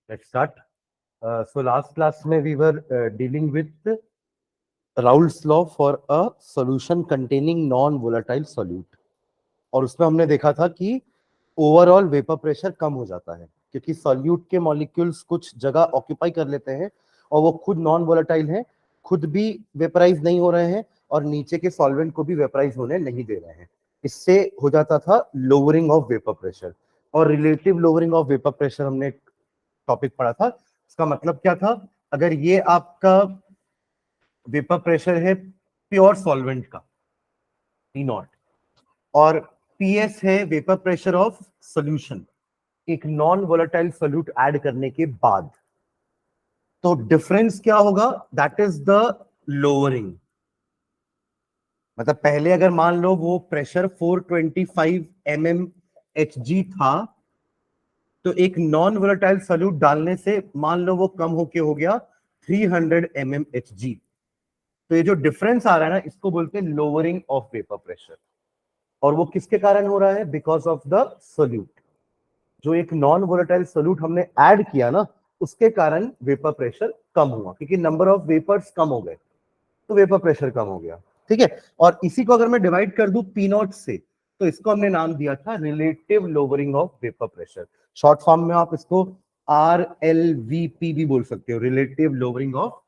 Let's start. So last class में we were dealing with Raoult's law for a solution containing non-volatile solute. और उसमें हमने देखा था कि ओवरऑल वेपर प्रेशर कम हो जाता है क्योंकि सॉल्यूट के मॉलिक्यूल्स कुछ जगह ऑक्यूपाई कर लेते हैं और वो खुद नॉन वोलेटाइल हैं, खुद भी वेपराइज नहीं हो रहे हैं और नीचे के सॉल्वेंट को भी वेपराइज होने नहीं दे रहे हैं। इससे हो जाता था लोअरिंग ऑफ वेपर प्रेशर। और relative lowering of vapour pressure हमने टॉपिक पढ़ा था। इसका मतलब क्या था? अगर ये आपका वेपर प्रेशर है प्योर सॉल्वेंट का पी नॉट और पीएस है वेपर प्रेशर ऑफ सॉल्यूशन, एक नॉन वोलेटाइल सोल्यूट ऐड करने के बाद, तो डिफरेंस क्या होगा? That is the lowering. मतलब पहले अगर मान लो वो प्रेशर 425 mmHg था, तो एक नॉन वोलेटाइल सोल्यूट डालने से मान लो वो कम होके हो गया 300 mmHg। तो ये जो डिफरेंस आ रहा है ना, इसको बोलते हैं लोअरिंग ऑफ वेपर प्रेशर। और वो किसके कारण हो रहा है? Because of the solute. जो एक नॉन वोलेटाइल सोल्यूट हमने ऐड किया ना, उसके कारण वेपर प्रेशर कम हुआ, क्योंकि नंबर ऑफ वेपर्स कम हो गए तो वेपर प्रेशर कम हो गया। ठीक है। और इसी को अगर मैं डिवाइड कर दूं पी नॉट से, तो इसको हमने नाम दिया था relative lowering of vapour pressure. Short form में आप इसको RLVP भी बोल सकते हो, relative lowering of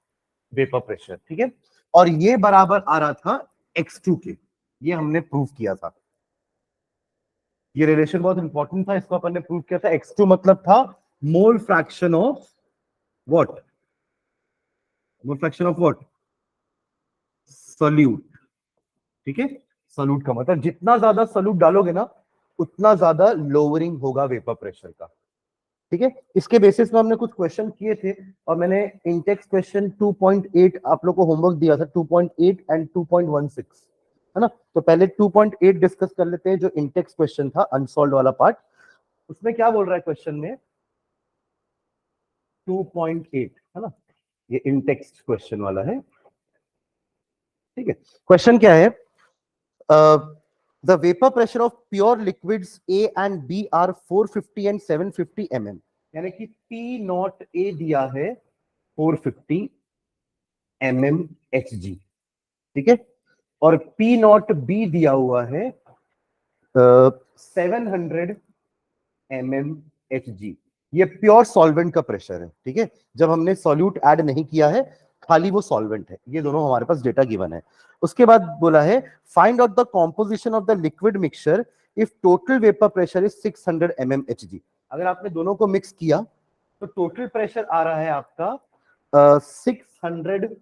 vapour pressure. ठीक है। और ये बराबर आ रहा था X2 के, ये हमने प्रूव किया था। ये रिलेशन बहुत इंपॉर्टेंट था, इसको अपन ने प्रूव किया था। X2 मतलब था mole fraction of what? Mole fraction of what? Solute. ठीक है। सोल्यूट का मतलब जितना ज्यादा सोल्यूट डालोगे ना, उतना ज्यादा लोअरिंग होगा वेपर प्रेशर का। ठीक है। इसके बेसिस में हमने कुछ क्वेश्चन किए थे और मैंने इंटेक्स क्वेश्चन 2.8 आप लोग को होमवर्क दिया था, 2.8 एंड 2.16, है ना। तो पहले 2.8 डिस्कस कर लेते हैं, जो इंटेक्स क्वेश्चन था, अनसॉल्व वाला पार्ट। उसमें क्या बोल रहा है क्वेश्चन में? 2.8, है ना, ये इंटेक्स्ट क्वेश्चन वाला है। ठीक है। क्वेश्चन क्या है? The vapour pressure of pure liquids A and B are 450 and 750 mm, यानी कि पी नॉट ए दिया है 450 mmHg। ठीक है। और पी नॉट बी दिया हुआ है 700 mmHg। ये प्योर सॉल्वेंट का प्रेशर है। ठीक है। जब हमने सॉल्यूट ऐड नहीं किया है, खाली वो सॉल्वेंट है। ये दोनों हमारे पास डेटा गिवन है। उसके बाद बोला है find out the composition of the liquid mixture if total vapour pressure is 600 mmHg। अगर आपने दोनों को मिक्स किया तो टोटल प्रेशर आ रहा है आपका 600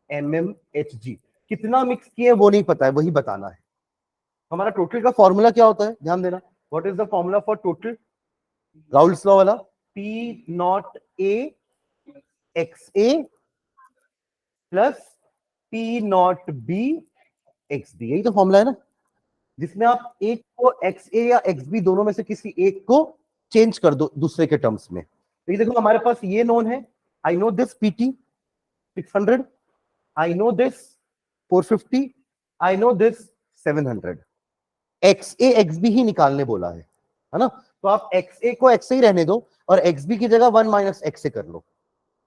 mmHg। कितना मिक्स किए वो नहीं पता है, वही बताना है। हमारा टोटल का फॉर्मूला क्या होता है, ध्यान देना। What is the formula for total? Raoult's law वाला, P not a x A plus P not be x B, यही तो फॉर्मूला है ना, जिसमें आप एक को एक्स ए या एक्स बी दोनों में से किसी एक को चेंज कर दो दूसरे के टर्म्स में। तो ये देखो हमारे पास ये नोन है, I know this PT 600, I know this 450, I know this 700। X A X B ही निकालने बोला है ना। तो आप एक्स ए को एक्स ए ही रहने दो और एक्स बी की जगह 1 माइनस एक्स ए कर लो,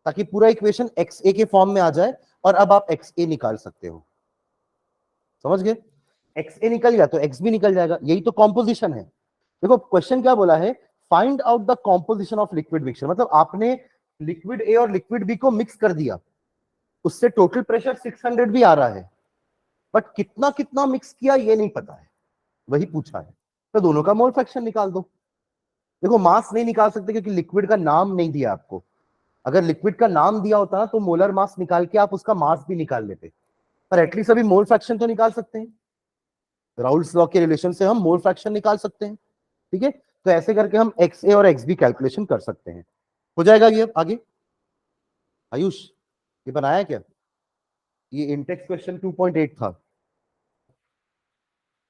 ताकि पूरा इक्वेशन एक्स ए के फॉर्म में आ जाए और अब आप एक्स ए निकाल सकते हो। समझ गए? एक्स ए निकल गया तो एक्स बी निकल जाएगा, यही तो कॉम्पोजिशन है। देखो क्वेश्चन क्या बोला है, find out the composition of liquid mixture. मतलब आपने लिक्विड ए और लिक्विड बी को मिक्स कर दिया, उससे टोटल प्रेशर 600 भी आ रहा है, बट कितना कितना मिक्स किया ये नहीं पता है, वही पूछा है। तो दोनों का मोल फ्रैक्शन निकाल दो। देखो मास नहीं निकाल सकते क्योंकि लिक्विड का नाम नहीं दिया आपको। अगर लिक्विड का नाम दिया होता तो मोलर मास निकाल के आप उसका मास भी निकाल लेते, पर एटलीस्ट अभी मोल फ्रैक्शन तो निकाल सकते हैं। राउल्स लॉ के रिलेशन से हम मोल फ्रैक्शन निकाल सकते हैं। ठीक है। तो ऐसे करके हम एक्स ए और एक्स बी कैलकुलेशन कर सकते हैं। हो जाएगा ये आगे। आयुष ये बनाया क्या? ये इंटेक्स क्वेश्चन 2.8 था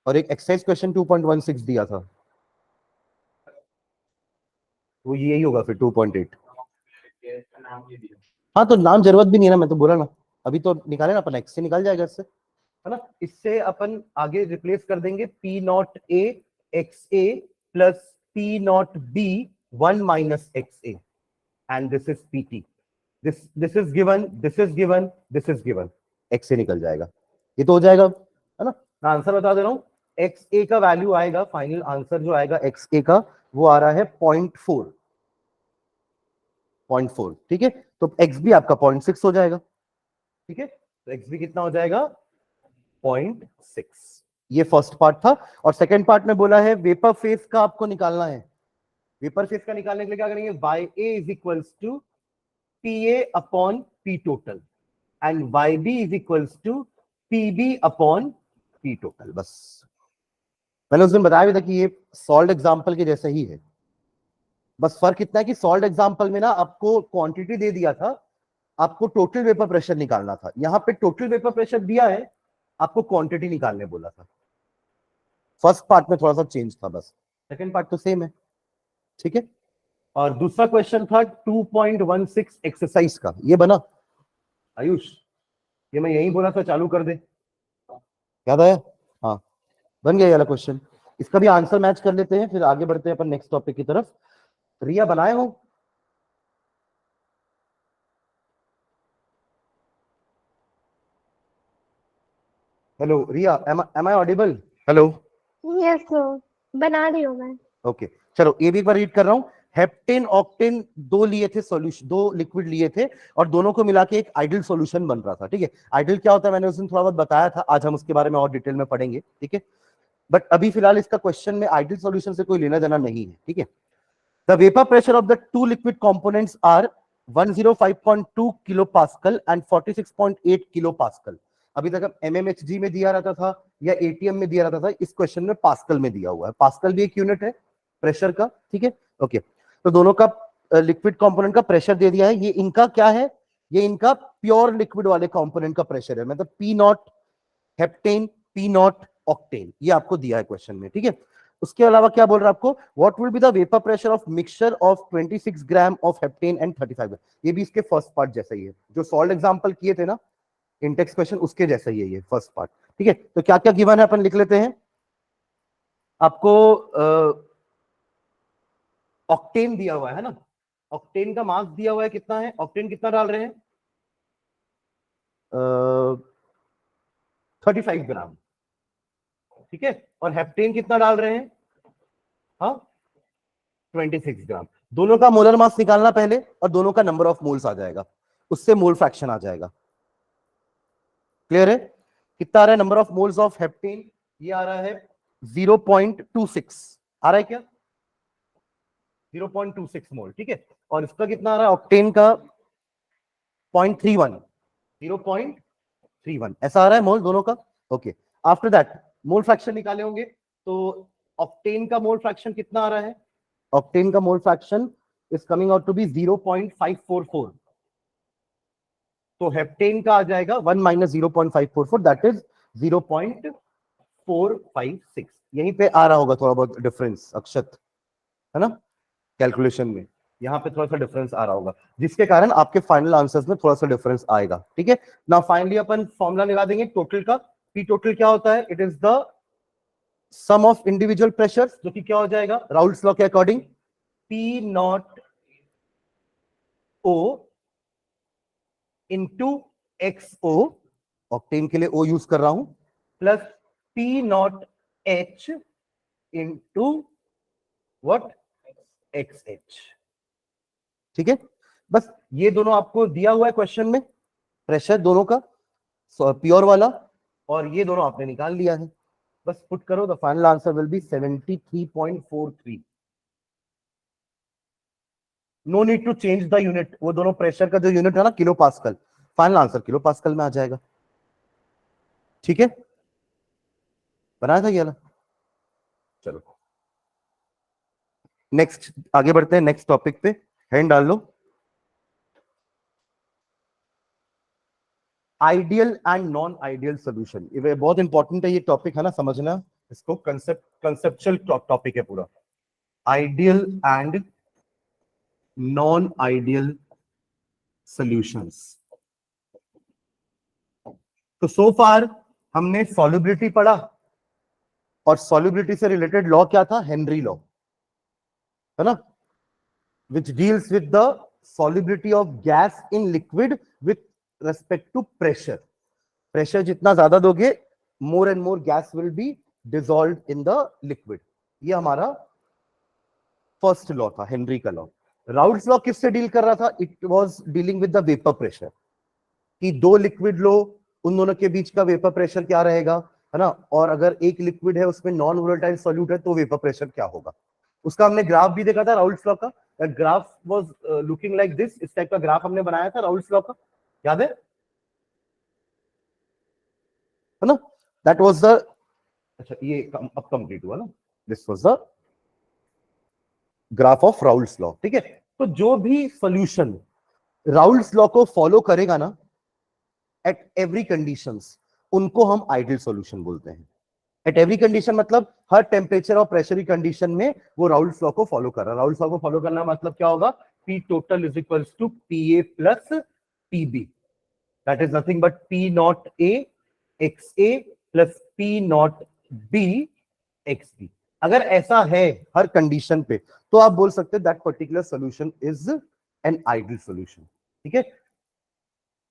और एक एक्सरसाइज क्वेश्चन 2.16 दिया था, वो यही होगा फिर 2.8। हाँ तो नाम जरूरत भी नहीं है ना, मैं तो बोला ना, अभी तो निकाले ना अपन, एक्स से निकल जाएगा इससे, है ना। इससे अपन आगे रिप्लेस कर देंगे P not a x A plus P not be 1 minus x A. and this is PT. This is given, this is given, this is given. x से निकल जाएगा, ये तो हो जाएगा, है ना? मैं आंसर बता दे रहा हूँ, एक्स ए का वैल्यू आएगा, फाइनल आंसर जो आएगा एक्स ए का वो आ रहा है 0.4, 0.4, ठीक है? तो एक्स भी आपका 0.6 हो जाएगा, ठीक है? तो एक्स भी कितना हो जाएगा 0.6। ये फर्स्ट पार्ट था। और सेकंड पार्ट में बोला है वेपर फेस का आपको निकालना है। वेपर फेस का निकालने के लिए क्या करेंगे, y a is equals to p a upon p total and y b is equals to p b upon p total. बस मैंने उस दिन बताया भी था कि ये सॉल्व एग्जाम्पल के जैसे ही है, बस फर्क इतना है कि सॉल्व एग्जाम्पल में ना आपको क्वांटिटी दे दिया था, आपको टोटल वेपर प्रेशर निकालना था। यहां पे टोटल वेपर प्रेशर दिया है, आपको क्वांटिटी निकालने बोला था। फर्स्ट पार्ट में थोड़ा सा चेंज था बस, सेकंड पार्ट तो सेम है, ठीक है? और दूसरा क्वेश्चन था 2.16 एक्सरसाइज का, ये बना आयुष, ये मैं यही बोला था चालू कर दे, याद आया? हाँ बन गया ये वाला क्वेश्चन। इसका भी आंसर मैच कर लेते हैं, फिर आगे बढ़ते हैं अपन नेक्स्ट टॉपिक की तरफ। रिया बनाए हो? Hello Riya, am I audible? Hello, yes sir, बना रही हूँ मैं। ओके चलो ये भी एक बार रीड कर रहा हूँ। हेप्टेन ऑक्टेन दो लिए थे सॉल्यूशन, दो लिक्विड लिए थे और दोनों को मिला के एक आइडियल सॉल्यूशन बन रहा था, ठीक है? आइडियल क्या होता है मैंने उस दिन थोड़ा बहुत बताया था, आज हम उसके बारे में और डिटेल में पढ़ेंगे, ठीक है? बट अभी फिलहाल इसका क्वेश्चन में आइडियल सॉल्यूशन से कोई लेना देना नहीं है, ठीक है? The vapour pressure of the two liquid components are 105.2 kilo pascal and 46.8 kilo pascal. अभी तक हम एमएमएचजी में दिया रहता था या एटीएम में दिया रहता था, इस क्वेश्चन में पास्कल में दिया हुआ है। पास्कल भी एक यूनिट है प्रेशर का, ठीक है? ओके, तो दोनों का लिक्विड कंपोनेंट का प्रेशर दे दिया है। ये इनका क्या है, ये इनका प्योर लिक्विड वाले कंपोनेंट का प्रेशर है, मतलब P not heptane, P not octane, ये आपको दिया है क्वेश्चन में, ठीक है? उसके अलावा क्या बोल रहा है आपको, what will be the vapour pressure of mixture of 26 gram of heptane and 35 ग्राम। ये भी इसके फर्स्ट पार्ट जैसा ही है, जो सॉल्व एग्जांपल किए थे ना इंटेक्स क्वेश्चन, उसके जैसा ही है ये फर्स्ट पार्ट, ठीक है? तो क्या क्या गिवन है अपन लिख लेते हैं। आपको ऑक्टेन दिया हुआ है ना, ऑक्टेन का मास दिया हुआ है, कितना है ऑक्टेन, कितना डाल रहे हैं 35 ग्राम, ठीक है? और हेप्टेन कितना डाल रहे हैं, हाँ 26 ग्राम। दोनों का मोलर मास निकालना पहले और दोनों का नंबर ऑफ मोल्स आ जाएगा, उससे मोल फ्रैक्शन आ जाएगा। क्लियर है? कितना आ रहा है number of moles of heptane, ये आ रहा है 0.26, आ रहा है क्या 0.26 मोल, ठीक है? और इसका कितना आ रहा है ऑक्टेन का 0.31, 0.31 ऐसा आ रहा है मोल दोनों का। Okay, after that mole fraction निकाले होंगे, तो ऑक्टेन का मोल फ्रैक्शन कितना आ रहा है, ऑक्टेन का mole fraction is coming out to be 0.544, तो हेप्टेन का आ जाएगा 1 माइनस 0.544, दैट इज 0.456। यहीं पे आ रहा होगा थोड़ा बहुत डिफरेंस अक्षत, है ना, कैलकुलेशन में यहाँ पे थोड़ा सा डिफरेंस आ रहा होगा, जिसके कारण आपके फाइनल आंसर्स में थोड़ा सा डिफरेंस आएगा, ठीक है? ना फाइनली अपन फॉर्मूला लगा देंगे टोटल का। पी टोटल क्या होता है, it is the sum of individual pressures, जो कि क्या हो जाएगा राउल्स लॉ के according p not o into x o, octane के लिए ओ यूज कर रहा हूं, plus P not h into what x h, ठीक है? बस ये दोनों आपको दिया हुआ है क्वेश्चन में, प्रेशर दोनों का प्योर वाला, और ये दोनों आपने निकाल लिया है। बस पुट करो, the final answer will be 73.43। No need to change the unit, वो दोनों प्रेशर का जो यूनिट है ना kilo pascal, final answer kilo pascal में आ जाएगा, ठीक है? बनाया था ये वाला। चलो नेक्स्ट आगे बढ़ते हैं, नेक्स्ट टॉपिक पे हैंड डाल लो। Ideal and non ideal solution, ये बहुत इंपॉर्टेंट है ये टॉपिक, है ना, समझना इसको, कंसेप्चुअल टॉपिक है पूरा। Ideal and non ideal solutions. तो सो फार हमने सॉल्युबिलिटी पढ़ा, और सॉल्युबिलिटी से रिलेटेड लॉ क्या था, हेनरी लॉ, है ना, which deals with the solubility of gas in liquid with respect to pressure. Pressure जितना ज्यादा दोगे, more and more gas will be dissolved in the liquid. ये हमारा फर्स्ट लॉ था, हेनरी का लॉ. राउल्स लॉ किससे डील कर रहा था? It was dealing with the vapour pressure, कि दो लिक्विड लो, उन दोनों के बीच का वेपर प्रेशर क्या रहेगा, है ना. और अगर एक लिक्विड है उसमें नॉन वोलेटाइल सॉल्यूट है तो वेपर प्रेशर क्या होगा. उसका हमने ग्राफ भी देखा था राउल्स लॉ का. Graph was looking like this. इस टाइप का ग्राफ हमने बनाया था राउल्स लॉ का, याद है ना. दैट वाज द, अच्छा ये अब कंप्लीट हुआ ना. This was the graph of Raoult's law. ठीक है. तो जो भी सॉल्यूशन राउल्स लॉ को फॉलो करेगा ना एट एवरी कंडीशंस, उनको हम आइडियल सॉल्यूशन बोलते हैं. एट एवरी कंडीशन मतलब हर टेम्परेचर और प्रेशर की कंडीशन में वो राउल्स लॉ को फॉलो कर रहा है. राउल्स लॉ को फॉलो करना मतलब क्या होगा? P total is equals to p a plus p b. That is nothing but p not a x A plus P not be x b. अगर ऐसा है हर कंडीशन पे तो आप बोल सकते हैं that particular solution is an ideal solution. ठीक है.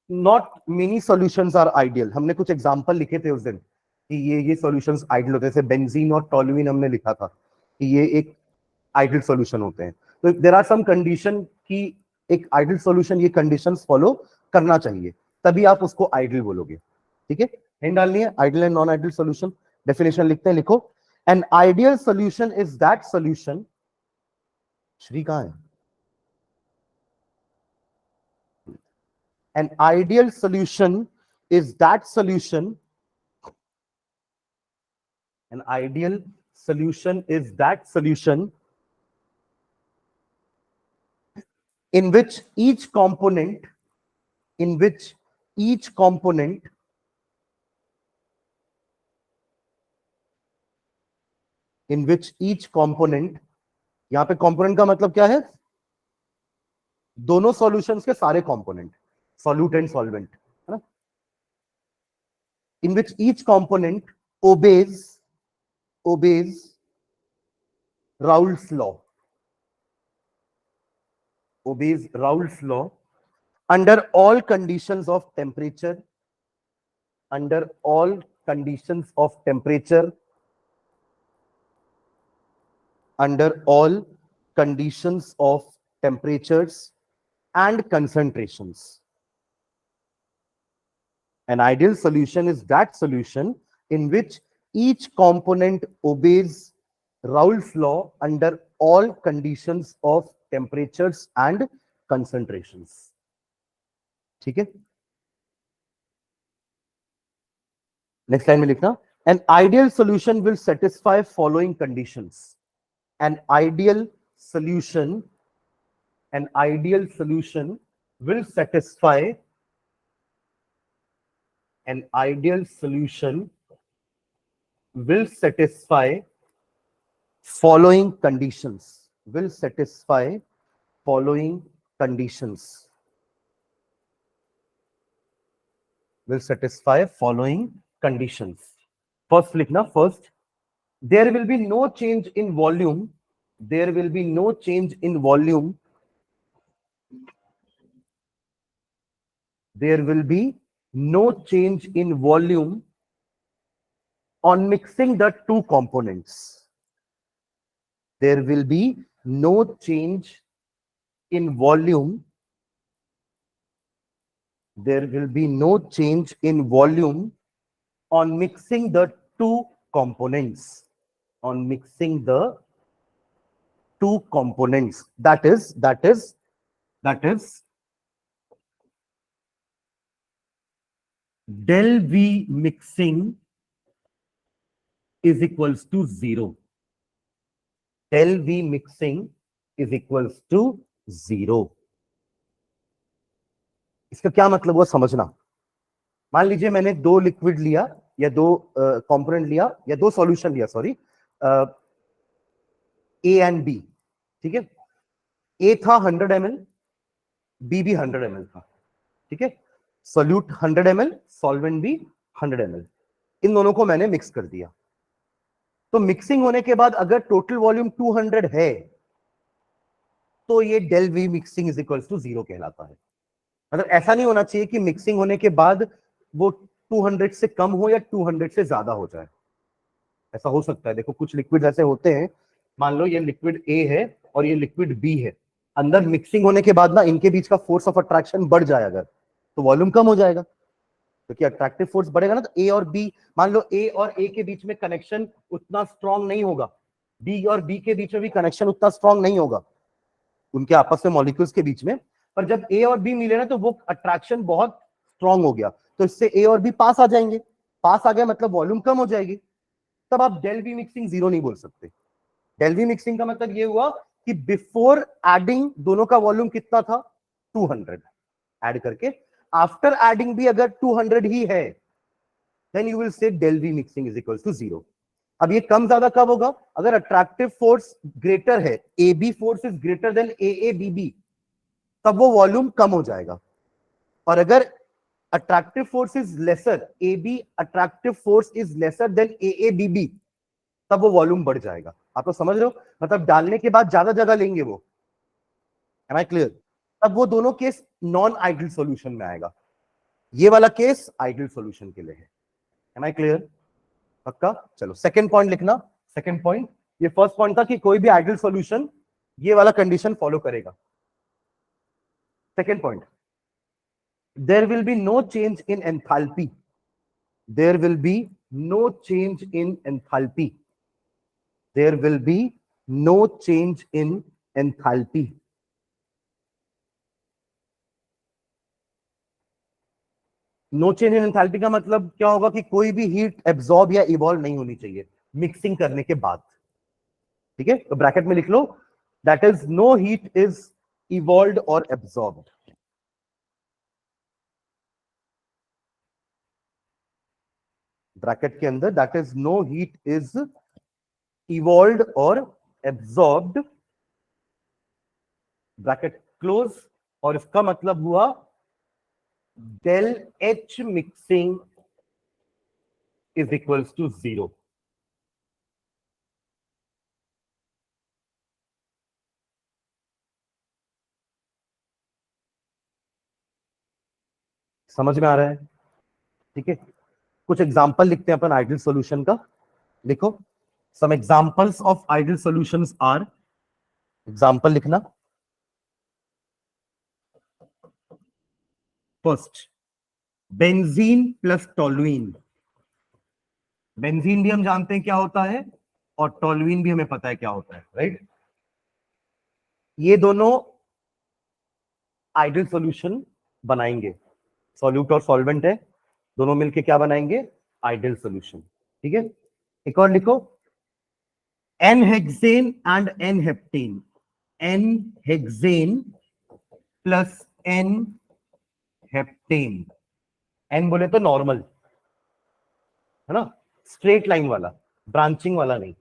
Not many solutions are ideal. हमने कुछ एग्जांपल लिखे थे उस दिन कि ये सॉल्यूशंस आइडियल होते हैं. जैसे बेंजीन और टोलुइन हमने लिखा था कि ये एक आइडियल सॉल्यूशन होते हैं. तो देयर आर सम कंडीशन की एक आइडियल सॉल्यूशन ये कंडीशंस फॉलो करना चाहिए, तभी आप उसको आइडियल बोलोगे. ठीक है. हिंट डालनी है, ideal and non ideal solution. Definition लिखते हैं, लिखो. N ideal solution is that solution. Shri कहां है? An ideal solution is that solution. An ideal solution is that solution in which each component, in which each component in which each component, यहां पे component का मतलब क्या है? दोनों solutions के सारे कंपोनेंट, सॉल्यूट एंड सॉल्वेंट, है ना. In which each component obeys Raoult's law, obeys Raoult's law under all conditions of temperature, under all conditions of temperature, under all conditions of temperatures and concentrations. An ideal solution is that solution in which each component obeys Raoult's law under all conditions of temperatures and concentrations. ठीक है. Next line में लिखना, an ideal solution will satisfy following conditions. An ideal solution will satisfy, an ideal solution will satisfy following conditions, will satisfy following conditions, will satisfy following conditions. First लिखना, first, there will be no change in volume, there will be no change in volume, there will be no change in volume on mixing the two components. There will be no change in volume, there will be no change in volume on mixing the two components, on mixing the two components. That is del V mixing is equals to 0. Del V mixing is equals to 0. इसका क्या मतलब हुआ समझना. मान लीजिए मैंने दो liquid लिया या दो कंपोनेंट लिया या दो सॉल्यूशन लिया, सॉरी, ए एंड बी. ठीक है. ए था 100 ml, बी भी 100 ml था. ठीक है. सॉल्यूट 100 ml, सॉल्वेंट भी 100 ml. इन दोनों को मैंने मिक्स कर दिया. तो मिक्सिंग होने के बाद अगर टोटल वॉल्यूम 200 है तो ये del we mixing is equals to 0 कहलाता है। मतलब ऐसा नहीं होना चाहिए कि मिक्सिंग होने के बाद वो 200 से कम हो या 200 से ज्यादा हो जाए। ऐसा हो सकता है, देखो कुछ लिक्विड ऐसे होते हैं, मान लो ये लिक्विड ए है और ये लिक्विड बी है, अंदर मिक्सिंग होने के बाद ना इनके बीच का फोर्स ऑफ अट्रैक्शन बढ़ जाए अगर, तो वॉल्यूम कम हो जाएगा, क्योंकि अट्रैक्टिव फोर्स बढ़ेगा ना। तो ए और बी, मान लो ए और ए के बीच में कनेक्शन उतना स्ट्रांग नहीं होगा, बी और बी के बीच में भी कनेक्शन उतना स्ट्रांग नहीं होगा उनके आपस में मॉलिक्यूल्स के बीच में, पर जब ए और बी मिले ना तो वो अट्रैक्शन बहुत स्ट्रांग हो गया, तो इससे ए और बी पास आ जाएंगे, पास आ गया मतलब वॉल्यूम कम हो जाएगी, तब आप डेल वी मिक्सिंग 0 नहीं बोल सकते। डेल वी मिक्सिंग का मतलब ये हुआ कि बिफोर एडिंग दोनों का वॉल्यूम कितना था, 200 ऐड करके, आफ्टर एडिंग भी अगर 200 ही है, then you will say del we mixing is equal to 0। अब ये कम ज्यादा कब होगा, अगर अट्रैक्टिव फोर्स ग्रेटर है, a b force is greater than a B b, तब वो वॉल्यूम कम हो जाएगा। और अगर attractive force is lesser, a b attractive force is lesser than a B b, तब वो वॉल्यूम बढ़ जाएगा। आप तो समझ रहे हो, मतलब डालने के बाद ज्यादा जगह लेंगे वो, एम आई क्लियर? तब वो दोनों केस नॉन आइडियल सॉल्यूशन में आएगा, ये वाला केस आइडियल सॉल्यूशन के लिए है। Am I clear? पक्का? चलो सेकंड पॉइंट लिखना। सेकंड पॉइंट, ये फर्स्ट पॉइंट था कि कोई भी आइडियल सॉल्यूशन ये वाला कंडीशन फॉलो करेगा। Second point, there will be no change in enthalpy, there will be no change in enthalpy, there will be no change in enthalpy। No change in enthalpy का मतलब क्या होगा कि कोई भी हीट एब्जॉर्ब या evolve नहीं होनी चाहिए मिक्सिंग करने के बाद। ठीक है, तो ब्रैकेट में लिख लो, that is no heat is evolved और एब्जॉर्ब्ड। ब्रैकेट के अंदर that is no heat is evolved और एब्जॉर्ब्ड, ब्रैकेट क्लोज, और इसका मतलब हुआ del H mixing is equals to 0। समझ में आ रहा है? ठीक है, कुछ एग्जांपल लिखते हैं अपन आइडियल सॉल्यूशन का। लिखो, some examples of ideal solutions are, example लिखना। First, benzene plus toluene. Benzene भी हम जानते हैं क्या होता है और टोलुइन भी हमें पता है क्या होता है, राइट? ये दोनों आइडियल सॉल्यूशन बनाएंगे, सॉल्यूट और सॉल्वेंट है, दोनों मिलके क्या बनाएंगे, आइडियल सॉल्यूशन। ठीक है, एक और लिखो, n hexane and n heptane, n hexane plus n heptane. N बोले तो नॉर्मल है ना, स्ट्रेट लाइन वाला, ब्रांचिंग वाला नहीं।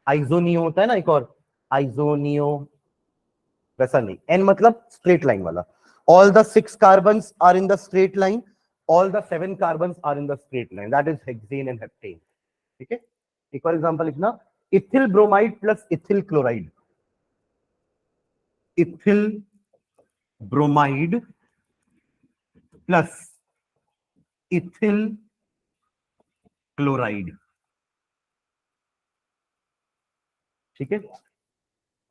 आइसोनियो होता है ना एक और, आइसोनियो, वैसा नहीं। एन मतलब स्ट्रेट लाइन वाला, all the 6 carbons are in the straight line, all the 7 carbons are in the straight line, that is hexane and heptane. ठीक है, एक और एग्जांपल लिखना, ethyl bromide plus ethyl chloride, ethyl bromide plus ethyl chloride. ठीक है,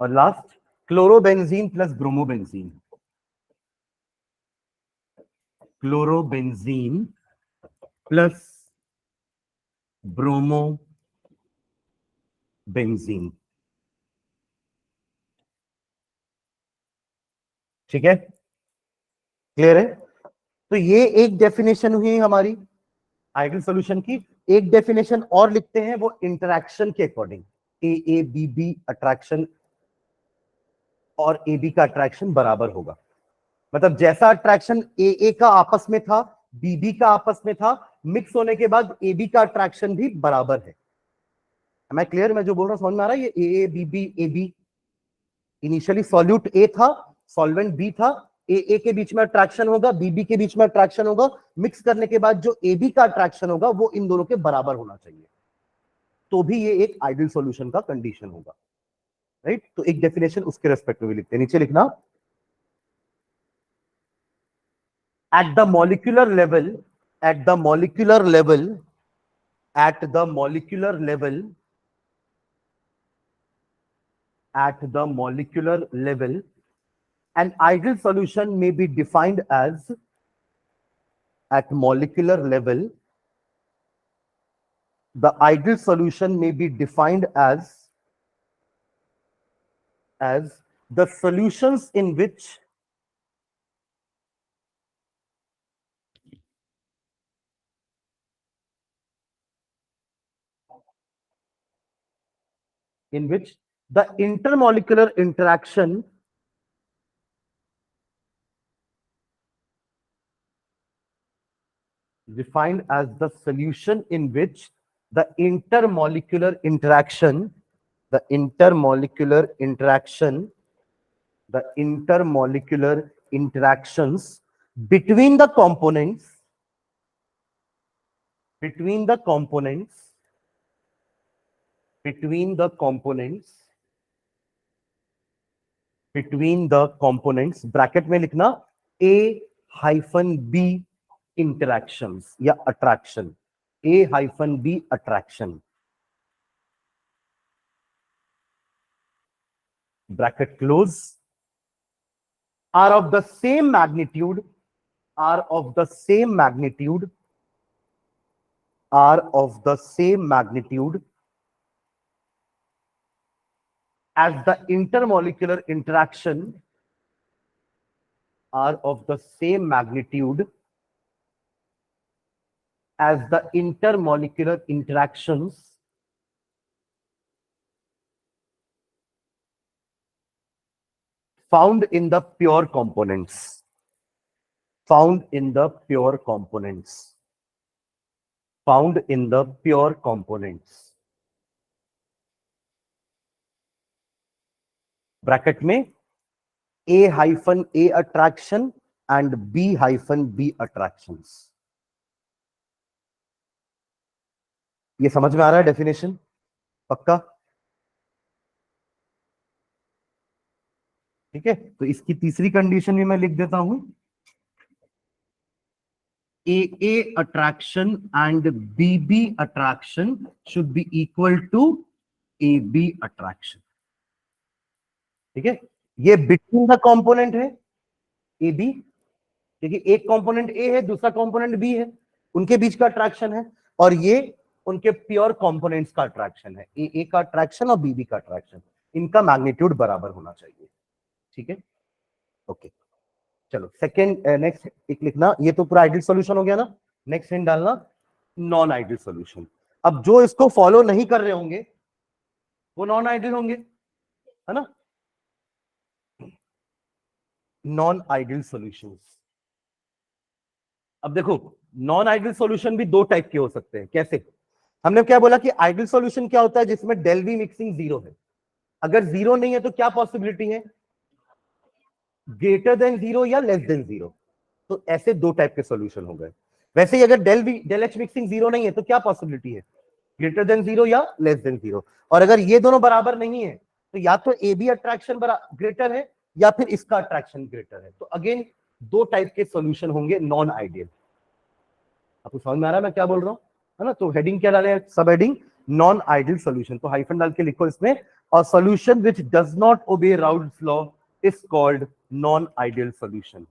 और last, chlorobenzene plus bromobenzene, chlorobenzene plus bromobenzene. ठीक है, क्लियर है? तो ये एक डेफिनेशन हुई हमारी आइडियल सॉल्यूशन की। एक डेफिनेशन और लिखते हैं, वो इंटरैक्शन के according, a B b attraction और ए बी का अट्रैक्शन बराबर होगा। मतलब जैसा अट्रैक्शन ए का आपस में था, बी का आपस में था, मिक्स होने के बाद ए बी का अट्रैक्शन भी बराबर है। मैं क्लियर, मैं जो बोल रहा हूं समझ में आ रहा है? ये ए बी, इनिशियली सॉल्यूट ए था, सॉल्वेंट बी था, ए के बीच में अट्रैक्शन होगा, बी के बीच में अट्रैक्शन होगा, मिक्स करने के बाद जो ए बी का अट्रैक्शन होगा वो इन दोनों के बराबर होना चाहिए, तो भी ये एक आइडियल सॉल्यूशन का कंडीशन होगा। राइट। तो एक डेफिनेशन उसके रेस्पेक्ट में भी लिखते हैं, नीचे लिखना at the molecular level, at the molecular level, at the molecular level, at the molecular level, an ideal solution may be defined as, at molecular level, the ideal solution may be defined as the solutions in which the intermolecular interaction defined as the solution in which the intermolecular interaction, the intermolecular interaction, the intermolecular interactions between the components, between the components, between the components, between the components, bracket में लिखना A-B interactions या attraction, A-B attraction, bracket close, are of the same magnitude, are of the same magnitude, are of the same magnitude as the intermolecular interaction, are of the same magnitude as the intermolecular interactions found in the pure components, found in the pure components, found in the pure components, bracket में A-A attraction and B-B attractions. ये समझ में आ रहा है definition? पक्का? ठीक है, तो इसकी तीसरी कंडीशन भी मैं लिख देता हूं, AA attraction and BB attraction should be equal to AB attraction. ठीक है, ये बिटवीन द कंपोनेंट है AB, क्योंकि एक कंपोनेंट A है, दूसरा कंपोनेंट B है, उनके बीच का अट्रैक्शन है, और ये उनके प्योर कंपोनेंट्स का अट्रैक्शन है, AA का अट्रैक्शन और BB का अट्रैक्शन, इनका मैग्नीट्यूड बराबर होना चाहिए। ठीक है, ओके, चलो सेकंड नेक्स्ट एक लिखना, ये तो पूरा आइडियल सॉल्यूशन हो गया ना, नेक्स्ट हिंट डालना नॉन आइडियल सॉल्यूशन। अब जो इसको फॉलो नहीं कर रहे होंगे वो नॉन आइडियल होंगे, है ना, नॉन आइडियल सॉल्यूशंस। अब देखो नॉन आइडियल सॉल्यूशन भी दो टाइप के हो सकते हैं, कैसे? हमने क्या बोला कि आइडियल सॉल्यूशन क्या होता है, जिसमें डेल वी मिक्सिंग जीरो है, अगर जीरो नहीं है तो क्या पॉसिबिलिटी है, ग्रेटर देन जीरो या लेस देन जीरो, तो ऐसे दो टाइप के सॉल्यूशन हो गए। वैसे ही अगर डेल एच मिक्सिंग जीरो नहीं है तो क्या पॉसिबिलिटी है, ग्रेटर देन जीरो या लेस देन जीरो, और अगर ये दोनों बराबर नहीं है तो या तो ए बी अट्रैक्शन ग्रेटर है या फिर इसका अट्रैक्शन ग्रेटर है, तो अगेन दो टाइप के सॉल्यूशन होंगे नॉन आइडियल। आपको समझ में आ रहा है मैं क्या बोल रहा हूं, है ना? तो हेडिंग क्या डाले, सब हेडिंग नॉन आइडियल सॉल्यूशन, तो हाइफन डाल के लिखो इसमें, और solution which does not obey Raoult's law is called non ideal solution.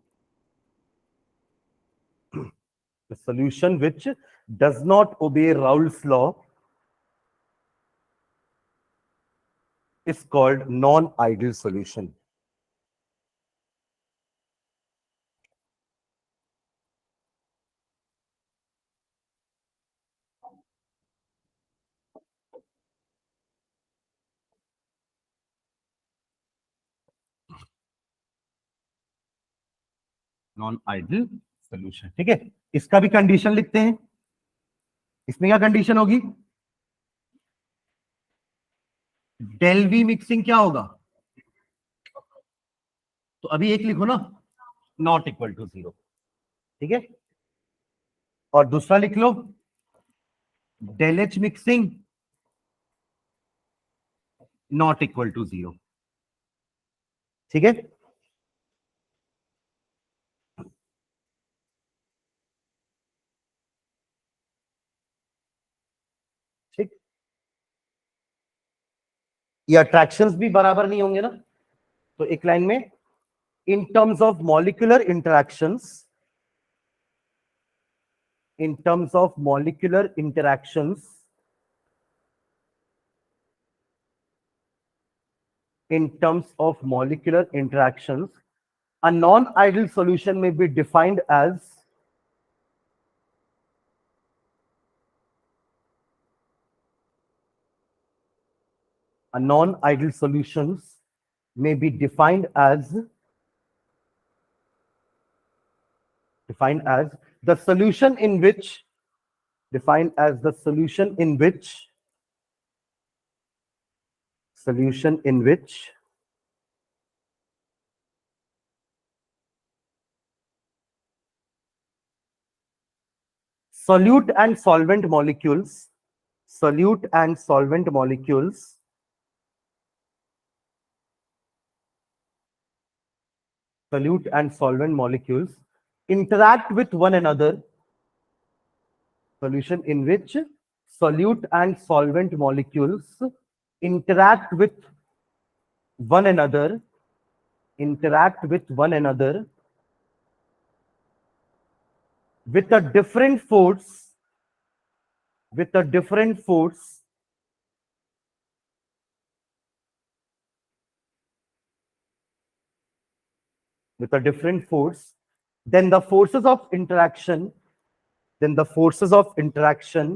The solution which does not obey Raoult's law is called non-ideal solution. Non-ideal solution, ठीक है, इसका भी कंडीशन लिखते हैं। इसमें क्या कंडीशन होगी, डेल वी मिक्सिंग क्या होगा, तो अभी एक लिखो ना, नॉट इक्वल टू जीरो, ठीक है, और दूसरा लिख लो del H mixing not equal to 0। ठीक है, ठीक। ये अट्रैक्शंस भी बराबर नहीं होंगे ना, तो एक लाइन में in terms of molecular interactions, in terms of molecular interactions, in terms of molecular interactions, a non-ideal solution may be defined as a non-ideal solutions may be defined as the solution in which defined as the solution in which solute and solvent molecules interact with one another, solution in which solute and solvent molecules interact with one another, with a different force, with a different force, then the forces of interaction, then the forces of interaction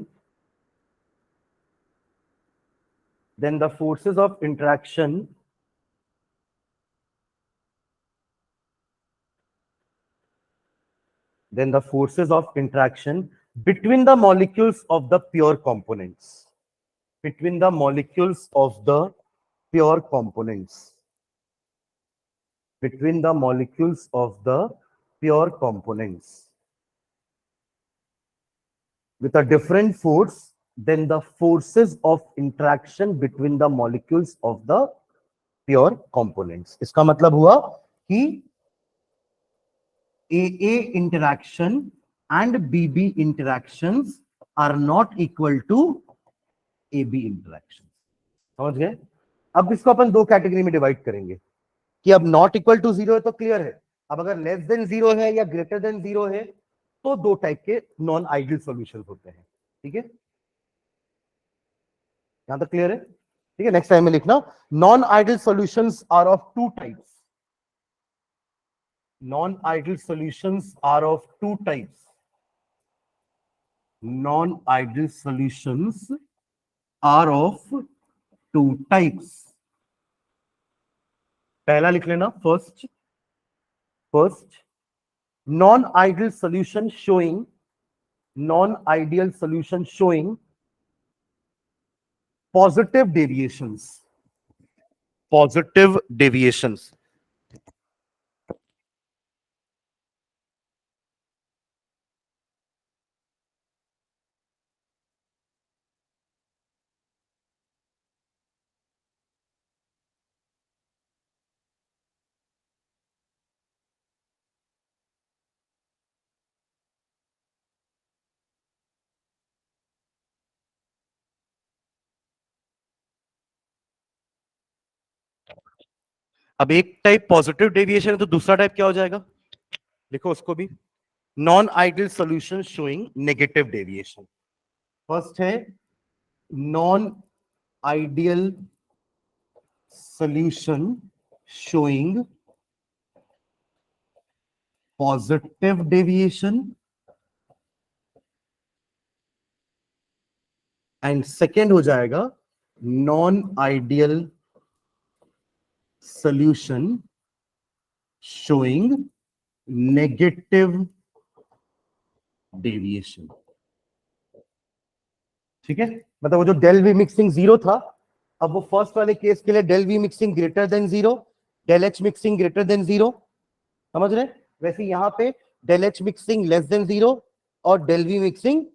between the molecules of the pure components, between the molecules of the pure components, between the molecules of the pure components, with a different force than the forces of interaction between the molecules of the pure components. इसका मतलब हुआ कि AA interaction and BB interactions are not equal to AB interactions. समझ गए? अब इसको अपन दो category में डिवाइड करेंगे कि अब नॉट इक्वल टू 0 है तो क्लियर है, अब अगर लेस देन 0 है या ग्रेटर देन 0 है तो दो टाइप के नॉन आइडियल सॉल्यूशंस होते हैं। ठीक है, यहां तक क्लियर है? ठीक है, नेक्स्ट टाइम में लिखना, non ideal solutions are of two types, non-ideal solutions are of two types, non-ideal solutions are of two types। पहला लिख लेना, first non-ideal solution showing positive deviations, अब एक टाइप पॉजिटिव डेविएशन है तो दूसरा टाइप क्या हो जाएगा, लिखो उसको भी, non ideal solution showing negative deviation. First है non ideal solution showing positive deviation and second हो जाएगा non ideal solution showing negative deviation। ठीक है, मतलब वो जो डेल वी मिक्सिंग 0 था, अब वो फर्स्ट वाले केस के लिए del we mixing greater than 0, del H mixing greater than 0, समझ रहे? वैसे यहां पे del H mixing less than 0 और डेल वी मिक्सिंग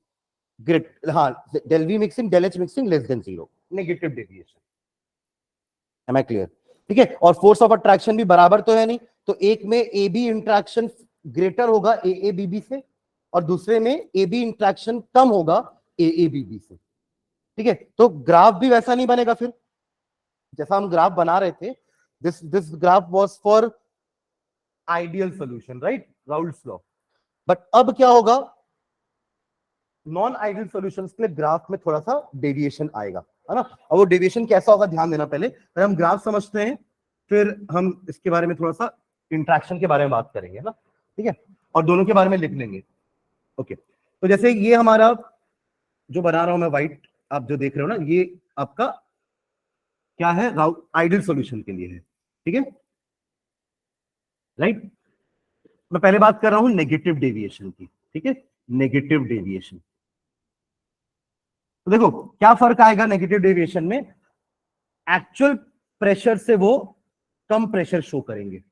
ग्रेट, हाँ, del we mixing del H mixing less than 0, negative deviation. Am I clear? ठीक है, और फोर्स ऑफ अट्रैक्शन भी बराबर तो है नहीं, तो एक में ए बी इंट्रैक्शन ग्रेटर होगा ए बी बी से, और दूसरे में ए बी इंट्रैक्शन कम होगा ए बी बी से। ठीक है, तो ग्राफ भी वैसा नहीं बनेगा फिर जैसा हम ग्राफ बना रहे थे। This graph was for ideal solution, right, Raoult's law. But अब क्या होगा, नॉन आइडियल सॉल्यूशंस के लिए ग्राफ में थोड़ा सा डेविएशन आएगा, है ना। अब वो डेविएशन कैसा होगा ध्यान देना, पहले हम ग्राफ समझते हैं, फिर हम इसके बारे में थोड़ा सा इंट्रैक्शन के बारे में बात करेंगे, ना, ठीक है, और दोनों के बारे में लिख लेंगे। ओके, तो जैसे ये हमारा जो बना रहा हूं मैं व्हाइट, आप जो देख रहे हो ना, ये आपका क्या है, आइडियल सॉल्यूशन के लिए है, ठीक है, राइट। मैं पहले बात कर रहा हूं नेगेटिव डेविएशन की, ठीक है, नेगेटिव डेविएशन। तो देखो क्या फर्क आएगा नेगेटिव डेविएशन में, एक्चुअल प्रेशर से वो कम प्रेशर शो करेंगे,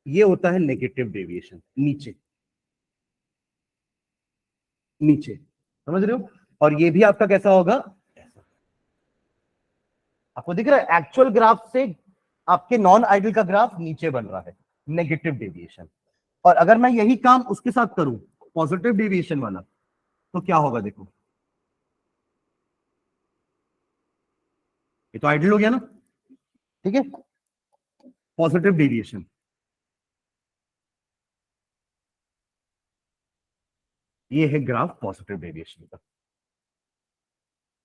ये होता है नेगेटिव डेविएशन, नीचे नीचे, समझ रहे हो। और ये भी आपका कैसा होगा, आपको दिख रहा है एक्चुअल ग्राफ से आपके नॉन आइडियल का ग्राफ नीचे बन रहा है, नेगेटिव डेविएशन। और अगर मैं यही काम उसके साथ करूं, पॉजिटिव डेविएशन वाला, तो क्या होगा देखो, ये तो आइडियल हो गया ना, ठीक है, पॉजिटिव डेविएशन, ये है ग्राफ पॉजिटिव डेविएशन का,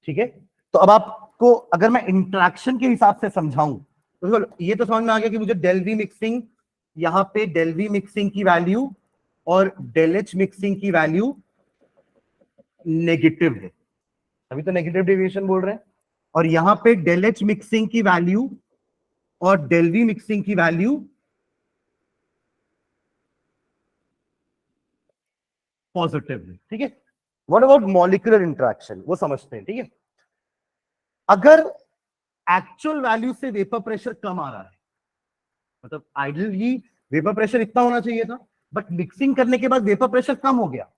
ठीक है। तो अब आपको अगर मैं इंटरेक्शन के हिसाब से समझाऊं, तो ये तो समझ में आ गया कि मुझे डेल वी मिक्सिंग, यहां पे डेल वी मिक्सिंग की वैल्यू और डेल एच मिक्सिंग की वैल्यू नेगेटिव है, अभी तो नेगेटिव डेविएशन बोल रहे हैं। और यहां पे डेल एच मिक्सिंग की वैल्यू और डेल वी मिक्सिंग की वैल्यू पॉजिटिव है, ठीक है। व्हाट अबाउट मॉलिक्यूलर इंटरेक्शन, वो समझते हैं, ठीक है। अगर एक्चुअल वैल्यू से वेपर प्रेशर कम आ रहा है, मतलब आइडियली वेपर प्रेशर इतना होना चाहिए था, बट मिक्सिंग करने के बाद वेपर प्रेशर कम हो गया,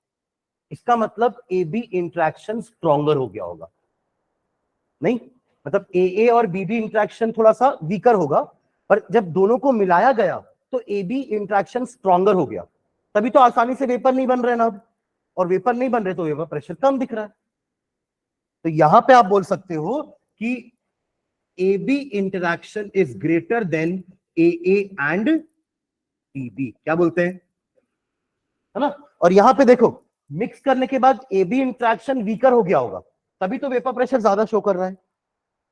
इसका मतलब ए बी इंट्रैक्शन स्ट्रॉन्गर हो गया होगा, नहीं, मतलब ए और बी इंट्रैक्शन थोड़ा सा वीकर होगा, पर जब दोनों को मिलाया गया तो ए बी इंट्रैक्शन स्ट्रॉन्गर हो गया, तभी तो आसानी से वेपर नहीं बन रहे ना अब, और वेपर नहीं बन रहे तो वेपर प्रेशर कम दिख रहा है। तो यहां पे आप बोल सकते हो कि ए b interaction is greater than a and b b, क्या बोलते हैं, है ना। और यहां पे देखो मिक्स करने के बाद ए बी इंट्रैक्शन वीकर हो गया होगा, तभी तो वेपर प्रेशर ज्यादा शो कर रहा है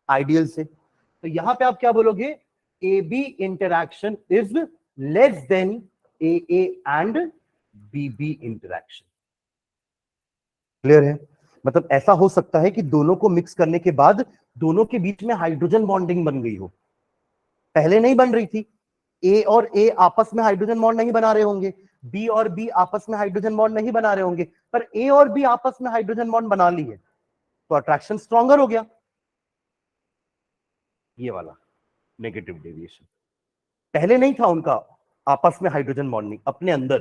आइडियल से। तो यहां पे आप क्या बोलोगे, a b interaction is less than a and b b interaction. Clear है, मतलब ऐसा हो सकता है कि दोनों को मिक्स करने के बाद दोनों के बीच में हाइड्रोजन बॉन्डिंग बन गई हो, पहले नहीं बन रही थी, ए और ए आपस में हाइड्रोजन बॉन्ड नहीं बना रहे होंगे, बी और बी आपस में हाइड्रोजन बॉन्ड नहीं बना रहे होंगे, पर ए और बी आपस में हाइड्रोजन बॉन्ड बना ली है, तो अट्रैक्शन स्ट्रॉन्गर हो गया, ये वाला नेगेटिव डेविएशन। पहले नहीं था उनका आपस में हाइड्रोजन बॉन्डिंग अपने अंदर,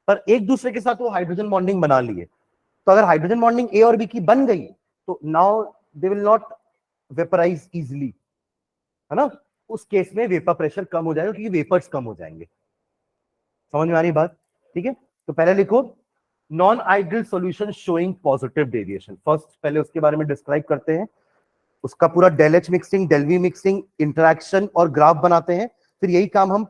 पर एक दूसरे के साथ वो हाइड्रोजन बॉन्डिंग बना लिए, तो अगर हाइड्रोजन बॉन्डिंग ए और बी की बन गई तो now they will not vaporise easily, है ना, उस केस में वेपर प्रेशर कम हो जाएगा क्योंकि वेपर्स कम हो जाएंगे। समझ में आ रही बात, ठीक है। तो पहले लिखो non ideal solution showing positive deviation, first पहले उसके बारे में डिस्क्राइब करते हैं, उसका पूरा del H mixing del we mixing interaction और ग्राफ बनाते हैं, फिर यही काम हम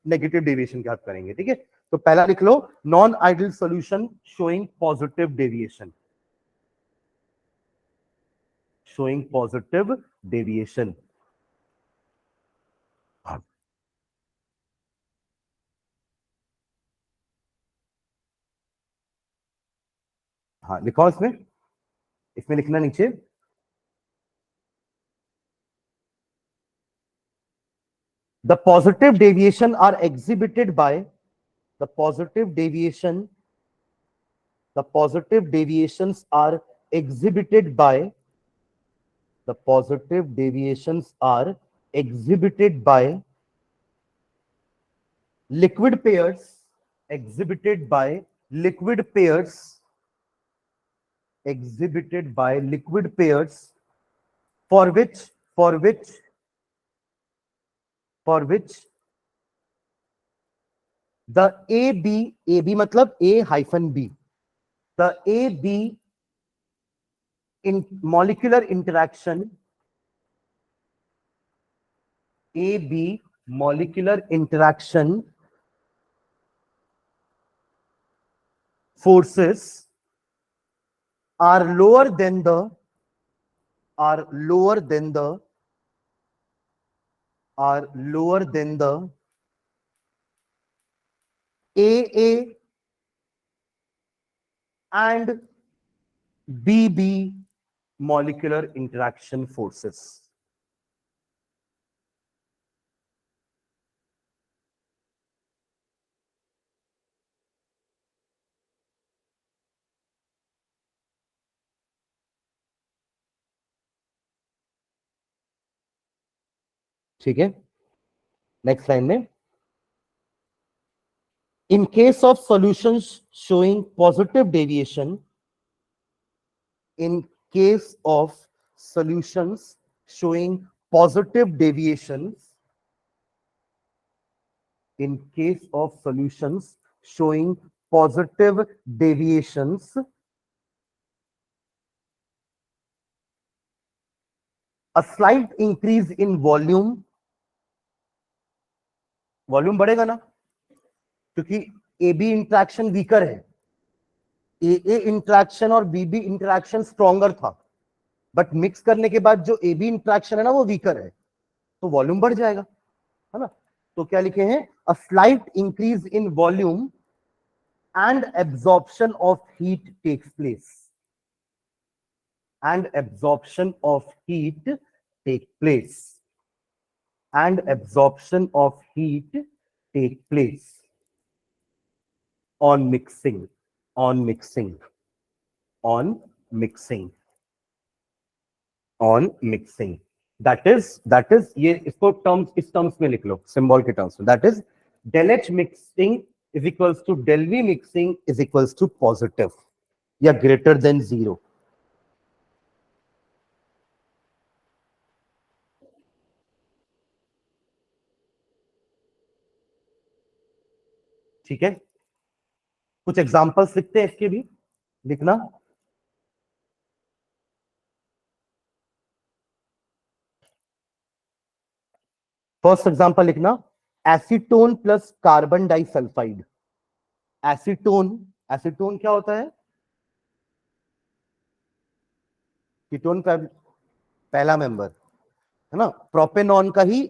नेगेटिव डेविएशन के साथ करेंगे, ठीक है। तो पहला लिख लो non ideal solution showing positive deviation, showing positive deviation. हाँ लिखो इसमें, इसमें लिखना नीचे, the positive deviation are exhibited by the positive deviation, the positive deviations are exhibited by, the positive deviations are exhibited by liquid pairs, exhibited by liquid pairs, exhibited by liquid pairs for which for which the AB मतलब A hyphen B, the AB in molecular interaction, AB molecular interaction forces are lower than the AA and BB molecular interaction forces. ठीक है, next line में, in case of solutions showing positive deviation, in case of solutions showing positive deviations, in case of solutions showing positive deviations, a slight increase in volume बढ़ेगा ना, क्योंकि A B interaction weaker है, ए interaction और बीबी interaction stronger था, but mix करने के बाद जो ए बी इंट्रैक्शन है ना वो वीकर है, तो वॉल्यूम बढ़ जाएगा, है ना। तो क्या लिखे हैं, a slight increase in volume and absorption of heat takes place, and absorption of heat take place, and absorption of heat take place on mixing, on mixing, on mixing, on mixing. That is ये इसको terms, इस terms में लिख लो, symbol के terms में, that is del H mixing is equals to del V mixing is equals to positive या greater than 0. ठीक है, कुछ एग्जांपल्स लिखते हैं इसके भी, लिखना। फर्स्ट एग्जांपल लिखना, acetone plus carbon disulphide. Acetone, acetone क्या होता है, कीटोन का पहला मेंबर, है ना, प्रोपेनॉन का ही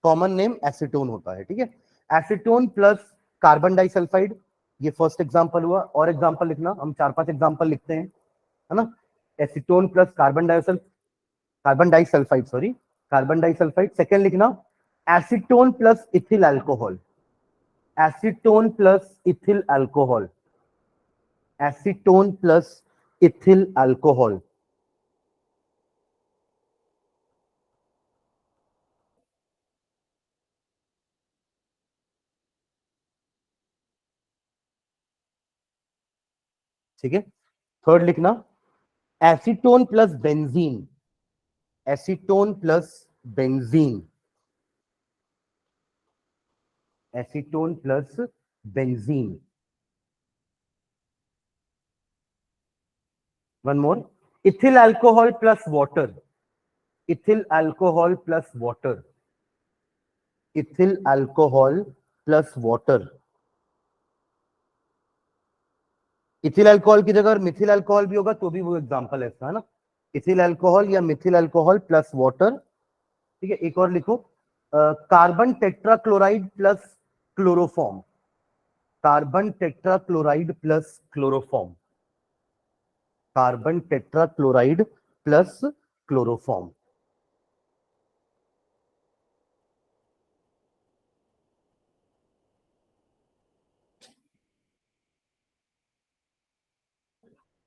कॉमन नेम एसीटोन होता है, ठीक है। एसीटोन प्लस कार्बन डाइसल्फाइड, ये फर्स्ट एग्जांपल हुआ। और एग्जांपल लिखना, हम 4-5 एग्जांपल लिखते हैं, है ना। Acetone plus carbon disulphide, sorry, carbon disulphide. Second लिखना, acetone plus ethyl alcohol, acetone plus ethyl alcohol, acetone plus ethyl alcohol. ठीक है, थर्ड लिखना, acetone plus benzene, acetone plus benzene, acetone plus benzene. One more, ethyl alcohol plus water, ethyl alcohol plus water, ethyl alcohol plus water. Ethyl alcohol की जगह Mithil alcohol भी होगा तो भी वो एग्जांपल है इसका, है ना। इथिल अल्कोहल या मिथिल अल्कोहल प्लस वाटर। ठीक है, एक और लिखो, carbon tetrachloride plus chloroform, carbon tetrachloride plus chloroform, carbon tetrachloride plus chloroform.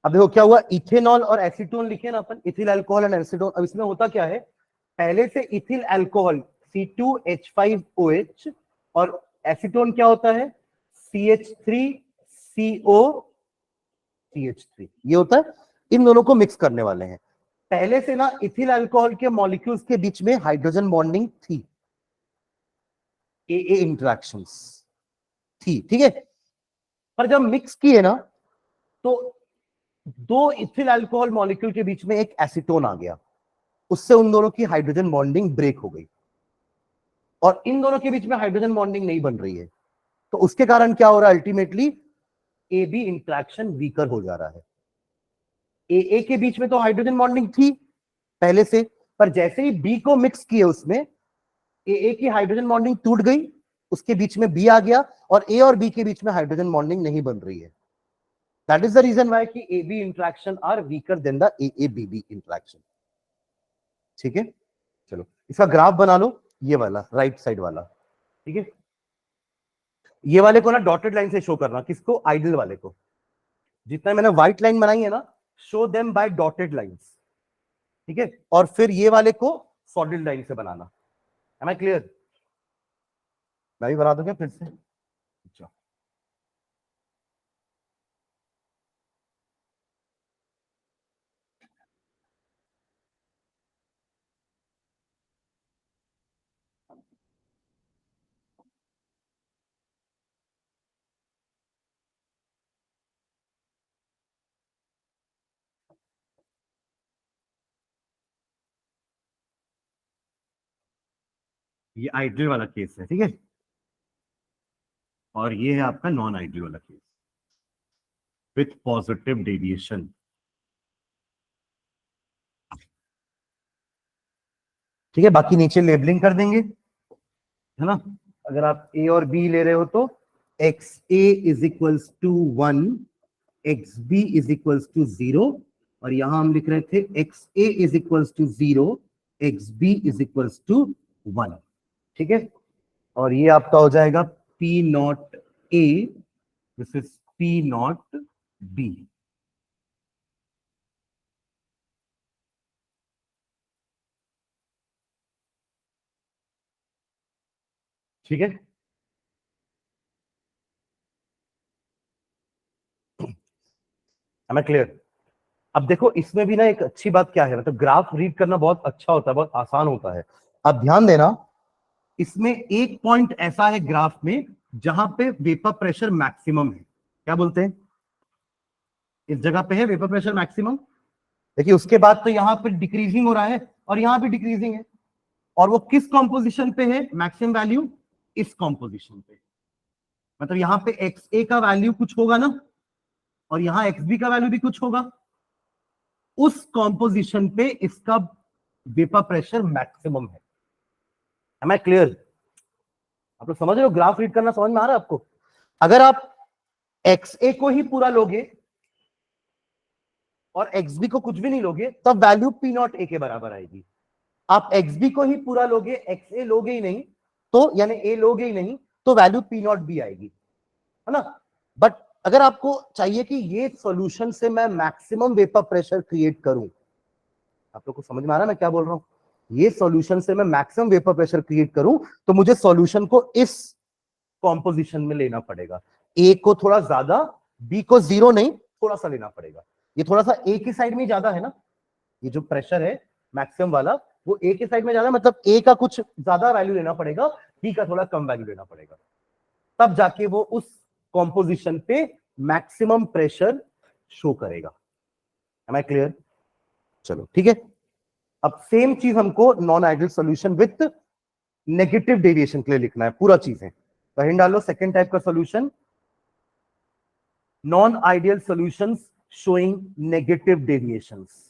अब देखो क्या हुआ, इथेनॉल और एसीटोन लिखे ना अपन, इथिल अल्कोहल एंड एसीटोन। अब इसमें होता क्या है, पहले से इथिल अल्कोहल C2H5OH और एसीटोन क्या होता है CH3COCH3, ये होता है। इन दोनों को मिक्स करने वाले हैं। पहले से ना इथिल अल्कोहल के मॉलिक्यूल्स के बीच में हाइड्रोजन बॉन्डिंग थी, ए इंटरेक्शंस थी, ठीक है। पर जब मिक्स किए ना तो दो इथिल अल्कोहल मॉलिक्यूल के बीच में एक एसीटोन आ गया, उससे उन दोनों की हाइड्रोजन बॉन्डिंग ब्रेक हो गई और इन दोनों के बीच में हाइड्रोजन बॉन्डिंग नहीं बन रही है। तो उसके कारण क्या हो रहा है, अल्टीमेटली ए बी इंटरेक्शन वीकर हो जा रहा है। ए के बीच में तो हाइड्रोजन बॉन्डिंग थी पहले से, पर जैसे ही बी को मिक्स किए उसमें ए की हाइड्रोजन बॉन्डिंग टूट गई, उसके बीच में बी आ गया और ए और बी के बीच में हाइड्रोजन बॉन्डिंग नहीं बन रही है। That is the reason why कि ए B interaction are weaker than the A B B interaction. ठीक है, चलो इसका ग्राफ बना लो, ये वाला राइट साइड वाला, ठीक है। ये वाले को ना डॉटेड लाइन से शो करना, किसको, आइडियल वाले को। जितना मैंने व्हाइट लाइन बनाई है ना, show them by dotted lines, ठीक है। और फिर ये वाले को सॉलिड लाइन से बनाना। M I clear? मैं भी बना दूंगा फिर से। अच्छा, ये आइडियल वाला केस है, ठीक है। और ये है आपका नॉन आइडियल वाला केस विथ पॉजिटिव डेविएशन। ठीक है, बाकी नीचे लेबलिंग कर देंगे, है ना। अगर आप ए और बी ले रहे हो तो x A is equals to 1, x B is equals to 0, और यहां हम लिख रहे थे x A is equals to 0, x B is equals to 1, ठीक है। और ये आपका हो जाएगा P not A, this is P not B. ठीक है, हमें क्लियर। अब देखो इसमें भी ना एक अच्छी बात क्या है, मतलब ग्राफ रीड करना बहुत अच्छा होता है, बहुत आसान होता है। अब ध्यान देना, इसमें एक पॉइंट ऐसा है ग्राफ में जहां पे वेपर प्रेशर मैक्सिमम है। क्या बोलते हैं? इस जगह पे है वेपर प्रेशर मैक्सिमम। देखिए उसके बाद तो यहां पे डिक्रीजिंग हो रहा है और यहां भी डिक्रीजिंग है। और वो किस कॉम्पोजिशन पे है मैक्सिमम वैल्यू? इस कॉम्पोजिशन पे। मतलब यहां पे एक्स ए का वैल्यू कुछ होगा ना, और यहां एक्स बी का वैल्यू भी कुछ होगा। उस कॉम्पोजिशन पे इसका वेपर प्रेशर मैक्सिमम है। Am I clear? आप लोग समझ रहे हो? ग्राफ रीड करना समझ में आ रहा है आपको? अगर आप एक्स ए को ही पूरा लोगे और एक्स बी को कुछ भी नहीं लोगे, तब वैल्यू पी नॉट ए के बराबर आएगी। आप एक्स बी को ही पूरा लोगे, एक्स ए लोगे ही नहीं, तो यानी ए लोगे ही नहीं, तो वैल्यू पी नॉट बी आएगी, है ना। बट अगर आपको चाहिए कि ये सॉल्यूशन से मैं मैक्सिमम वेपर प्रेशर क्रिएट करूं, आप लोग को समझ में आ रहा है मैं क्या बोल रहा हूं? ये सॉल्यूशन से मैं मैक्सिमम वेपर प्रेशर क्रिएट करूं, तो मुझे सॉल्यूशन को इस कॉम्पोजिशन में लेना पड़ेगा। ए को थोड़ा ज्यादा, बी को जीरो नहीं, थोड़ा सा लेना पड़ेगा। ये थोड़ा सा ए की साइड में ज्यादा है ना, ये जो प्रेशर है मैक्सिमम वाला, वो ए के साइड में ज्यादा, मतलब ए का कुछ ज्यादा वैल्यू लेना पड़ेगा, बी का थोड़ा कम वैल्यू लेना पड़ेगा, तब जाके वो उस कॉम्पोजिशन पे मैक्सिमम प्रेशर शो करेगा। Am I clear? चलो ठीक है। अब सेम चीज हमको non ideal solution with negative deviation के लिए लिखना है, पूरा चीज है। तो हिंट डालो, सेकेंड टाइप का solution, non ideal solutions showing negative deviations.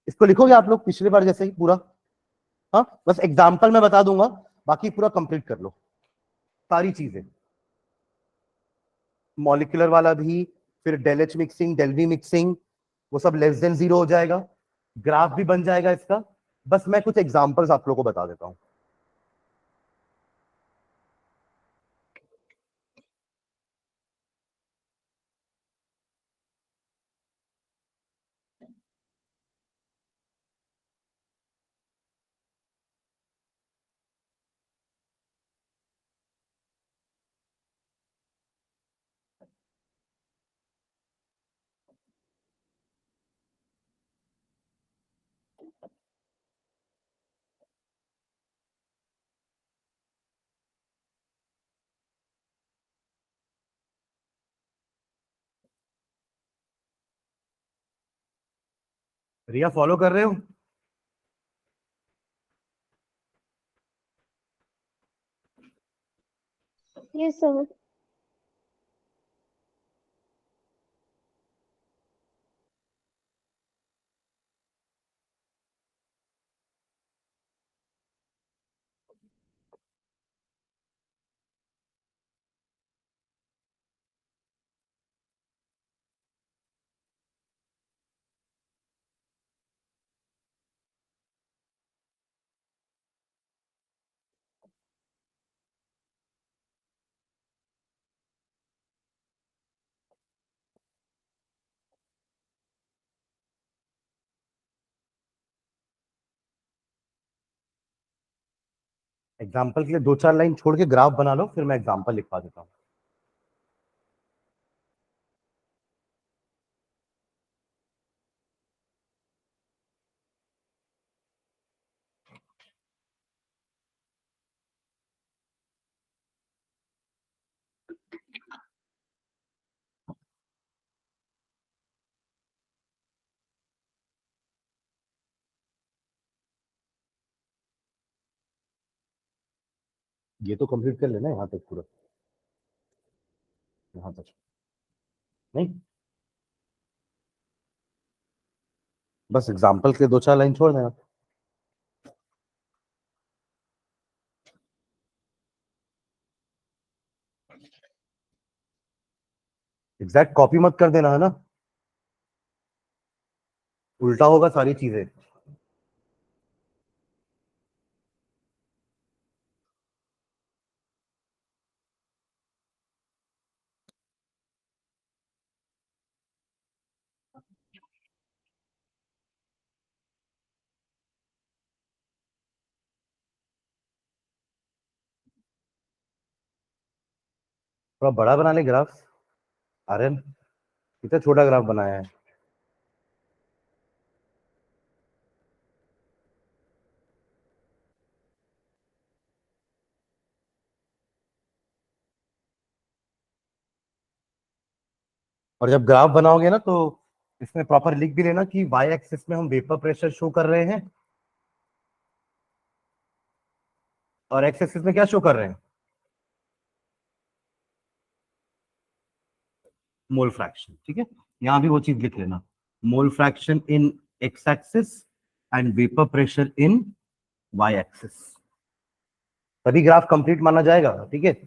इसको लिखोगे आप लोग पिछली बार जैसे ही पूरा? हाँ, बस एग्जाम्पल मैं बता दूंगा, बाकी पूरा कंप्लीट कर लो सारी चीजें। मॉलिक्यूलर वाला भी, फिर del H mixing, del we mixing, वो सब लेस देन जीरो हो जाएगा, ग्राफ भी बन जाएगा इसका। बस मैं कुछ एग्जांपल्स आप लोगों को बता देता हूं। रिया फॉलो कर रहे हो? Yes sir. एग्जाम्पल के लिए 2-4 लाइन छोड़ के ग्राफ बना लो, फिर मैं एग्जाम्पल लिखवा देता हूँ। ये तो कंप्लीट कर लेना यहाँ तक पूरा, यहाँ तक नहीं, बस एग्जाम्पल के 2-4 लाइन छोड़ देना। एग्जैक्ट कॉपी मत कर देना, है ना, उल्टा होगा सारी चीजें। थोड़ा बड़ा बना ले ग्राफ, आर्यन, कितना छोटा ग्राफ बनाया है। और जब ग्राफ बनाओगे ना तो इसमें प्रॉपर लिख भी लेना कि वाई एक्सिस में हम वेपर प्रेशर शो कर रहे हैं और एक्स एक्सिस में क्या शो कर रहे हैं, मोल फ्रैक्शन। ठीक है, यहां भी वो चीज लिख लेना, mole fraction in x axis and vapour pressure in y axis, तभी ग्राफ कंप्लीट माना जाएगा। ठीक है,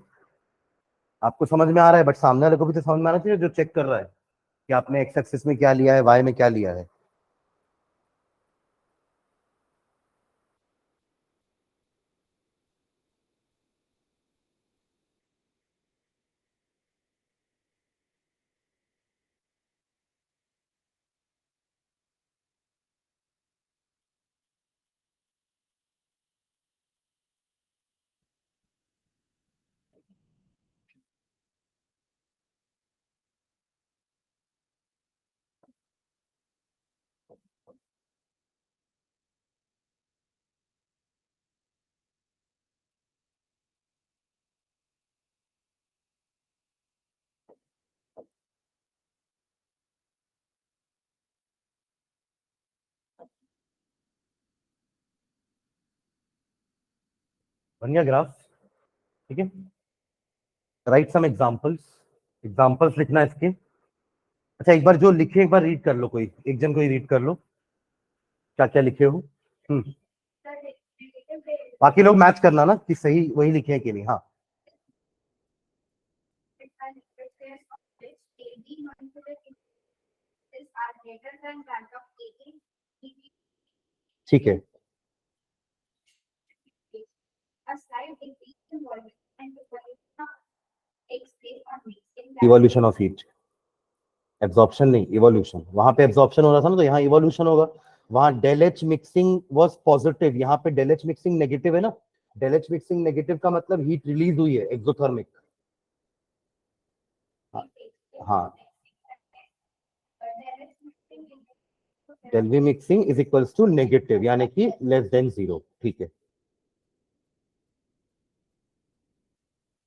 आपको समझ में आ रहा है, बट सामने वाले को भी तो समझ में आना चाहिए जो चेक कर रहा है कि आपने एक्स एक्सिस में क्या लिया है, वाई में क्या लिया है। बन गया ग्राफ? ठीक है, राइट सम एग्जांपल्स, एग्जांपल्स लिखना है इसके। अच्छा, एक बार जो लिखे एक बार रीड कर लो, कोई एक जन कोई रीड कर लो क्या क्या लिखे हो। हम्म, बाकी लोग मैच करना ना कि सही वही लिखे हैं कि नहीं। हाँ, ठीक है, इवोल्यूशन ऑफ हीट, एब्जॉर्प्शन नहीं इवोल्यूशन, वहां पे एब्जॉर्प्शन हो रहा था ना, तो यहाँ इवोल्यूशन होगा। वहां del H mixing was positive, यहाँ पे डेल एच मिक्सिंग नेगेटिव है ना, डेल एच मिक्सिंग नेगेटिव का मतलब हीट रिलीज हुई है एक्सोथर्मिक। हाँ, हाँ, del we mixing is equals to negative, यानी कि लेस देन 0। ठीक है,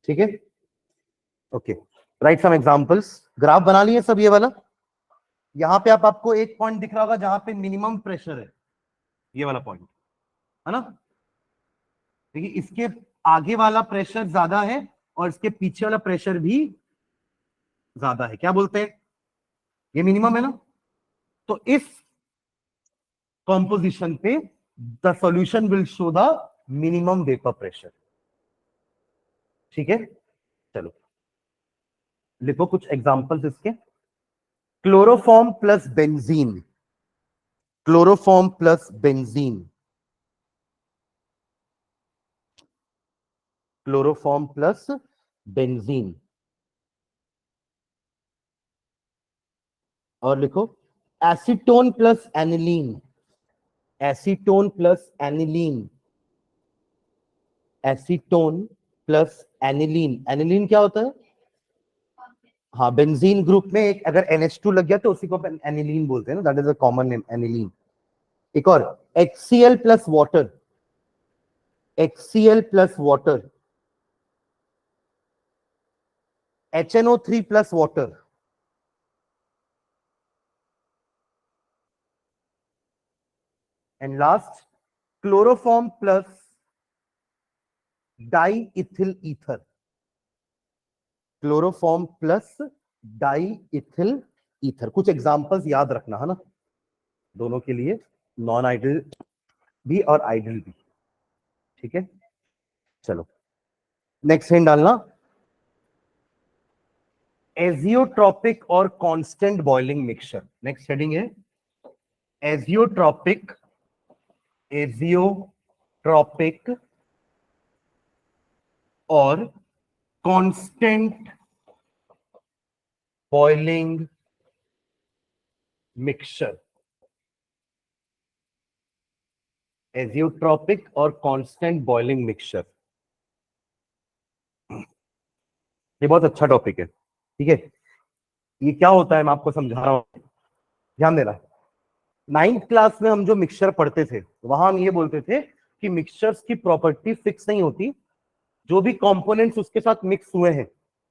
ठीक है, okay, right some examples, graph बना लिए सब ये वाला। यहाँ पे आपको एक पॉइंट दिख रहा होगा जहां पे मिनिमम प्रेशर है, ये वाला पॉइंट है ना। देखिए इसके आगे वाला प्रेशर ज्यादा है और इसके पीछे वाला प्रेशर भी ज्यादा है, क्या बोलते हैं, ये मिनिमम है ना। तो इस कॉम्पोजिशन पे the solution will show the minimum vapour pressure. ठीक है, चलो लिखो कुछ एग्जांपल्स इसके। Chloroform plus benzene, chloroform plus benzene, chloroform plus benzene. और लिखो acetone plus aniline, acetone plus aniline, acetone plus aniline. Aniline क्या होता है, हाँ बेंजीन ग्रुप में एक अगर NH2 लग गया तो उसी को एनिलीन बोलते हैं ना, that is a common name aniline. एक और HCl plus water, HCl plus water, HNO3 plus water, and last chloroform plus diethyl ether, chloroform plus diethyl ether. कुछ एग्जांपल्स याद रखना है ना दोनों के लिए, नॉन आइडल भी और आइडल भी। ठीक है, चलो नेक्स्ट हेडिंग डालना, एजियोट्रॉपिक और constant boiling mixture. Next heading है एजियोट्रॉपिक, एजियोट्रॉपिक और कांस्टेंट बॉइलिंग मिक्सचर, एजियोट्रॉपिक और कांस्टेंट बॉइलिंग मिक्सचर। ये बहुत अच्छा टॉपिक है, ठीक है। ये क्या होता है मैं आपको समझा रहा हूं, ध्यान देना। 9th क्लास में हम जो मिक्सचर पढ़ते थे वहां हम ये बोलते थे कि मिक्सचर्स की प्रॉपर्टी फिक्स नहीं होती, जो भी कंपोनेंट्स उसके साथ मिक्स हुए हैं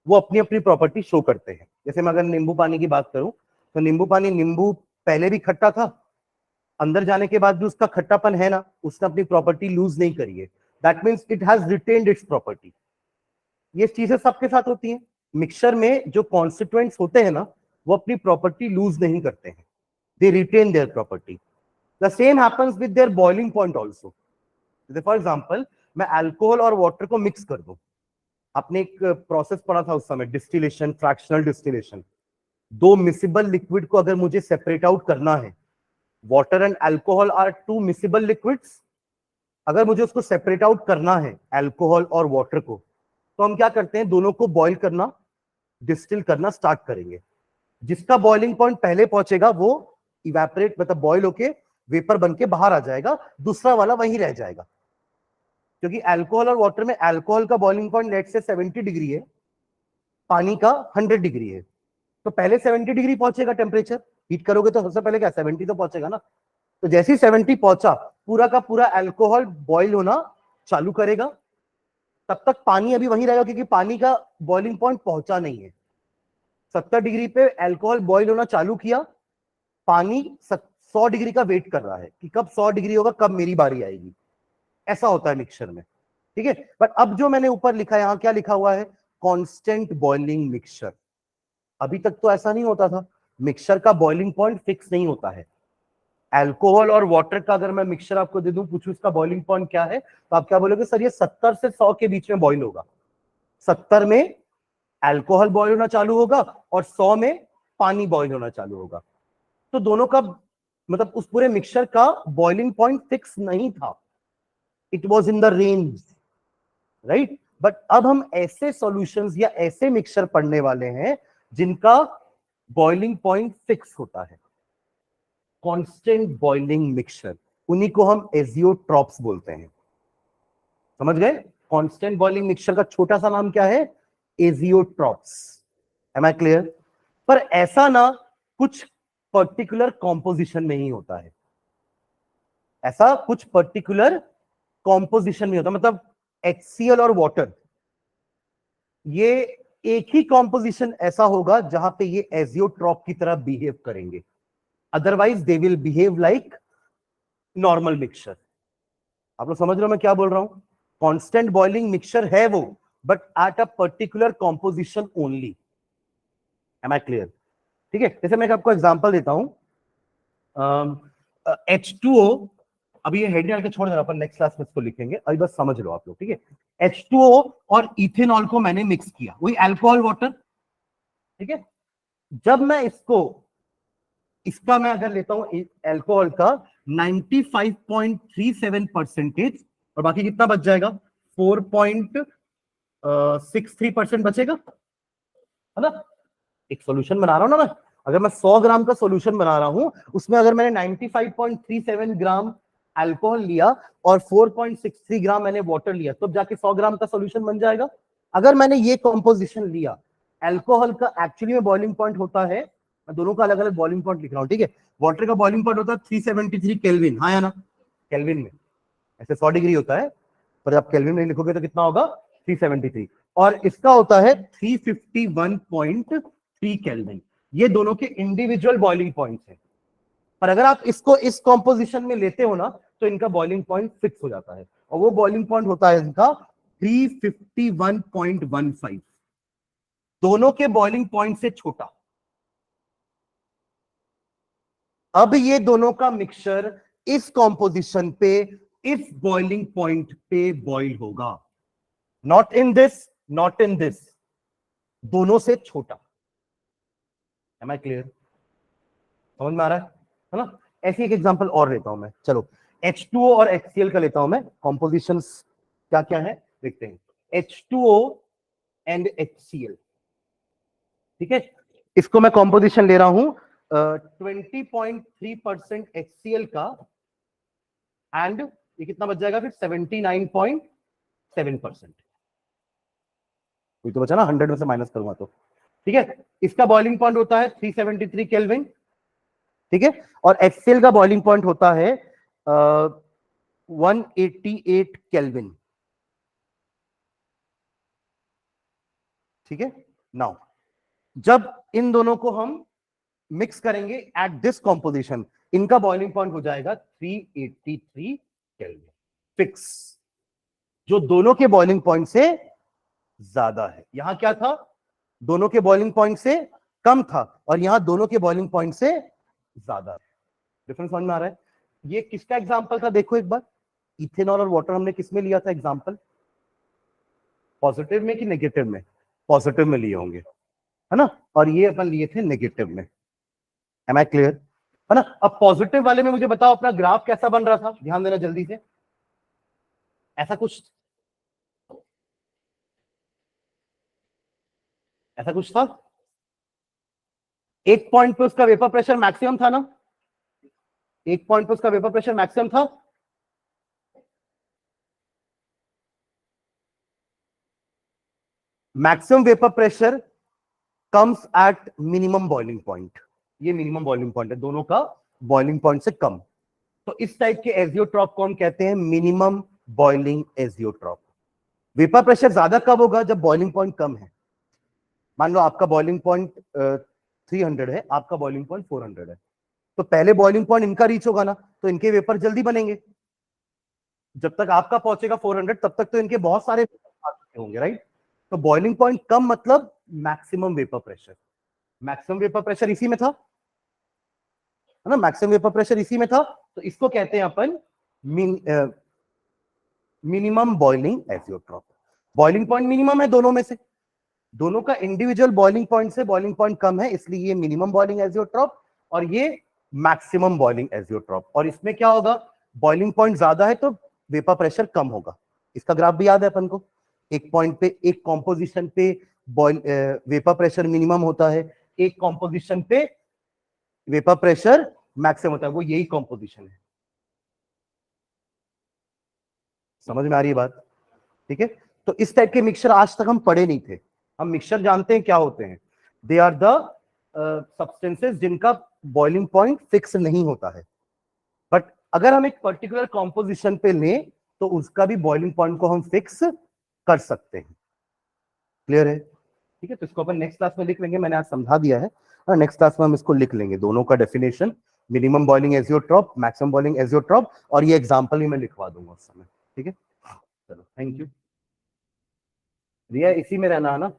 वो अपनी अपनी प्रॉपर्टी शो करते हैं। जैसे मैं अगर नींबू पानी की बात करूं तो नींबू पानी, नींबू पहले भी खट्टा था, अंदर जाने के बाद भी उसका खट्टापन है ना, उसने अपनी प्रॉपर्टी लूज नहीं करी है, that means it has retained it's property. ये चीजें सबके साथ होती हैं। मिक्सचर में जो कॉन्स्टिट्यूएंट्स होते हैं ना वो अपनी प्रॉपर्टी लूज नहीं करते हैं, they retain their property. The same happens with their boiling point also. For example मैं अल्कोहल और वाटर को मिक्स कर दूं, आपने एक प्रोसेस पढ़ा था उस समय, डिस्टिलेशन, फ्रैक्शनल डिस्टिलेशन। दो मिसिबल लिक्विड को अगर मुझे सेपरेट आउट करना है, water and alcohol are two miscible liquids, अगर मुझे उसको सेपरेट आउट करना है अल्कोहल और वाटर को, तो हम क्या करते हैं, दोनों को बॉईल करना, डिस्टिल करना स्टार्ट करेंगे। जिसका बॉइलिंग पॉइंट पहले पहुंचेगा वो इवेपोरेट मतलब बॉईल होके वेपर बन के बाहर आ जाएगा, दूसरा वाला वहीं रह जाएगा। क्योंकि अल्कोहल और वाटर में अल्कोहल का बॉइलिंग पॉइंट लेट से 70 डिग्री है, पानी का 100 डिग्री है, तो पहले 70 डिग्री पहुंचेगा टेम्परेचर, हीट करोगे तो सबसे पहले क्या 70 तो पहुंचेगा ना। तो जैसे ही 70 पहुंचा, पूरा का पूरा अल्कोहल बॉईल होना चालू करेगा, तब तक पानी अभी वहीं रहेगा क्योंकि पानी का बॉइलिंग पॉइंट पहुंचा नहीं है। 70 डिग्री पे अल्कोहल बॉईल होना चालू किया, पानी 100 डिग्री का वेट कर रहा है कि कब 100 डिग्री होगा, कब मेरी बारी आएगी। ऐसा होता है मिक्सचर में, ठीक है। बट अब जो मैंने ऊपर लिखा है, यहां क्या लिखा हुआ है, कांस्टेंट बॉइलिंग मिक्सचर। अभी तक तो ऐसा नहीं होता था, मिक्सचर का बॉइलिंग पॉइंट फिक्स नहीं होता है। अल्कोहल और वाटर का अगर मैं मिक्सचर आपको दे दूं, पूछूं इसका बॉइलिंग पॉइंट क्या है, तो आप क्या बोलोगे, सर ये 70 से 100 के बीच में बॉइल होगा। 70 में अल्कोहल बॉइल होना चालू होगा और 100 में पानी बॉइल होना चालू होगा। तो दोनों का मतलब उस पूरे मिक्सचर का बॉइलिंग पॉइंट फिक्स नहीं था, it was in the range, right. But अब हम ऐसे सॉल्यूशंस या ऐसे मिक्सचर पढ़ने वाले हैं जिनका बॉइलिंग पॉइंट फिक्स होता है, कांस्टेंट बॉइलिंग मिक्सचर, उन्हीं को हम एजियोट्रॉप्स बोलते हैं। समझ गए, कांस्टेंट बॉइलिंग मिक्सचर का छोटा सा नाम क्या है, एजियोट्रॉप्स। M I clear. पर ऐसा ना कुछ पर्टिकुलर कॉम्पोजिशन में ही होता है, ऐसा कुछ पर्टिकुलर कॉम्पोजिशन में होता, मतलब HCl और वाटर, ये एक ही कॉम्पोजिशन ऐसा होगा जहां पे ये एजियोट्रॉप की तरह बिहेव करेंगे। Otherwise they will behave like normal mixture. आप लोग समझ रहे हो मैं क्या बोल रहा हूं? कांस्टेंट बॉइलिंग मिक्सचर है वो, but at a particular composition only. Am I clear? ठीक है, जैसे मैं आपको एग्जांपल देता हूं, H2O, अभी ये हेड डाल के छोड़ देना, अपन नेक्स्ट क्लास में इसको लिखेंगे, अभी बस समझ लो आप लोग, ठीक है? H2O और इथेनॉल को मैंने मिक्स किया, वही अल्कोहल वाटर, ठीक है? जब मैं इसका मैं अगर लेता हूं अल्कोहल का 95.37% और बाकी कितना बच जाएगा? 4.63% बचेगा, है ना? एक सॉल्यूशन बना रहा हूं ना मैं, अगर मैं 100 ग्राम का सॉल्यूशन बना रहा हूं, उसमें अगर मैंने 95.37 ग्राम अल्कोहल लिया और 4.63 ग्राम मैंने वाटर लिया, तब जाके 100 ग्राम का सॉल्यूशन बन जाएगा। अगर मैंने ये कॉम्पोजिशन लिया, अल्कोहल का एक्चुअली में बॉइलिंग पॉइंट होता है, मैं दोनों का अलग अलग बॉइलिंग पॉइंट लिख रहा हूं, ठीक है? वाटर का बॉइलिंग पॉइंट होता है 373 केल्विन, हाँ या ना? केल्विन में ऐसे 100 डिग्री होता है, पर आप केल्विन में लिखोगे तो कितना होगा? 373। और इसका होता है 351.3 केल्विन। ये दोनों के इंडिविजुअल बॉइलिंग पॉइंट्स हैं, पर अगर आप इसको इस कॉम्पोजिशन में लेते हो ना, तो इनका बॉइलिंग पॉइंट फिक्स हो जाता है, और वो बॉइलिंग पॉइंट होता है इनका 351.15। दोनों के बॉइलिंग पॉइंट से छोटा। अब ये दोनों का मिक्सचर इस कॉम्पोजिशन पे, इस बॉइलिंग पॉइंट पे बॉइल होगा, not in this, not in this, दोनों से छोटा। Am I clear? समझ में आ रहा है ना? ऐसी एक एग्जांपल और लेता हूं मैं, चलो H2O और HCl का लेता हूं मैं, कॉम्पोजिशंस क्या क्या है देखते हैं। H2O एंड HCl, ठीक है? इसको मैं कॉम्पोजिशन ले रहा हूं 20.3% HCl का, एंड ये कितना बच जाएगा फिर? 79.7%। कोई तो बचा ना, 100 में से माइनस करूंगा तो, ठीक है? इसका बॉइलिंग पॉइंट होता है 373 केल्विन, ठीक है? और HCl का बॉइलिंग पॉइंट होता है 188 केल्विन, ठीक है? नाउ जब इन दोनों को हम मिक्स करेंगे एट दिस कॉम्पोजिशन, इनका बॉइलिंग पॉइंट हो जाएगा 383 केल्विन फिक्स, जो दोनों के बॉइलिंग पॉइंट से ज्यादा है। यहां क्या था? दोनों के बॉइलिंग पॉइंट से कम था, और यहां दोनों के बॉइलिंग पॉइंट से ज्यादा। डिफरेंस समझ में आ रहा है? ये किसका एग्जांपल था देखो एक बार, इथेनॉल और वाटर हमने किसमें लिया था एग्जांपल? पॉजिटिव में कि नेगेटिव में? पॉजिटिव में लिए होंगे, है ना? और ये अपन लिए थे नेगेटिव में। Am I clear? है ना? अब पॉजिटिव वाले में मुझे बताओ अपना ग्राफ कैसा बन रहा था, ध्यान देना जल्दी से। ऐसा कुछ, ऐसा कुछ था, एक पॉइंट पे उसका वेपर प्रेशर मैक्सिमम था ना? एक पॉइंट पे उसका वेपर प्रेशर मैक्सिमम था। Maximum vapour pressure comes at minimum boiling point. ये मिनिमम बॉइलिंग पॉइंट है, दोनों का बॉइलिंग पॉइंट से कम। तो इस टाइप के एजियोट्रॉप को हम कहते हैं minimum boiling azeotrope. Vapour pressure ज्यादा कब होगा? जब बॉइलिंग पॉइंट कम है। मान लो आपका बॉइलिंग पॉइंट 300 है, आपका बॉइलिंग पॉइंट 400 है, तो पहले बॉइलिंग पॉइंट इनका रीच होगा ना, तो इनके वेपर जल्दी बनेंगे। जब तक आपका पहुंचेगा 400, तब तक तो इनके बहुत सारे आ चुके होंगे, राइट? तो बॉइलिंग पॉइंट कम मतलब maximum vapour pressure. Maximum vapour pressure इसी में था, है ना? मैक्सिमम वेपर प्रेशर इसी में था, तो इसको कहते हैं अपन minimum boiling azeotrope. Boiling point minimum है दोनों में से, दोनों का इंडिविजुअल बॉइलिंग पॉइंट से बॉइलिंग पॉइंट कम है, इसलिए ये मिनिमम बॉइलिंग एजियोट्रॉप और ये मैक्सिमम बॉइलिंग एजियोट्रॉप। और इसमें क्या होगा? बॉइलिंग पॉइंट ज्यादा है तो वेपर प्रेशर कम होगा। इसका ग्राफ भी याद है अपन को, एक पॉइंट पे, एक कॉम्पोजिशन पे बॉइल वेपर प्रेशर मिनिमम होता है, एक कॉम्पोजिशन पे वेपर प्रेशर मैक्सिमम होता है, वो यही कॉम्पोजिशन है। समझ में आ रही है बात? ठीक है? तो इस टाइप के मिक्सचर आज तक हम पढ़े नहीं थे। हम मिक्सचर जानते हैं क्या होते हैं, दे आर द सब्सटेंसेस जिनका बॉइलिंग पॉइंट फिक्स नहीं होता है, बट अगर हम एक पर्टिकुलर कॉम्पोजिशन पे लें तो उसका भी बॉइलिंग पॉइंट को हम फिक्स कर सकते हैं। क्लियर है? ठीक है, तो इसको अपन नेक्स्ट क्लास में लिख लेंगे, मैंने आज समझा दिया है, और नेक्स्ट क्लास में हम इसको लिख लेंगे, दोनों का definition minimum boiling azeotrope, maximum boiling azeotrope, और ये एग्जांपल भी मैं लिखवा दूंगा उस समय, ठीक है। चलो थैंक यू। रिया इसी में रहना है ना।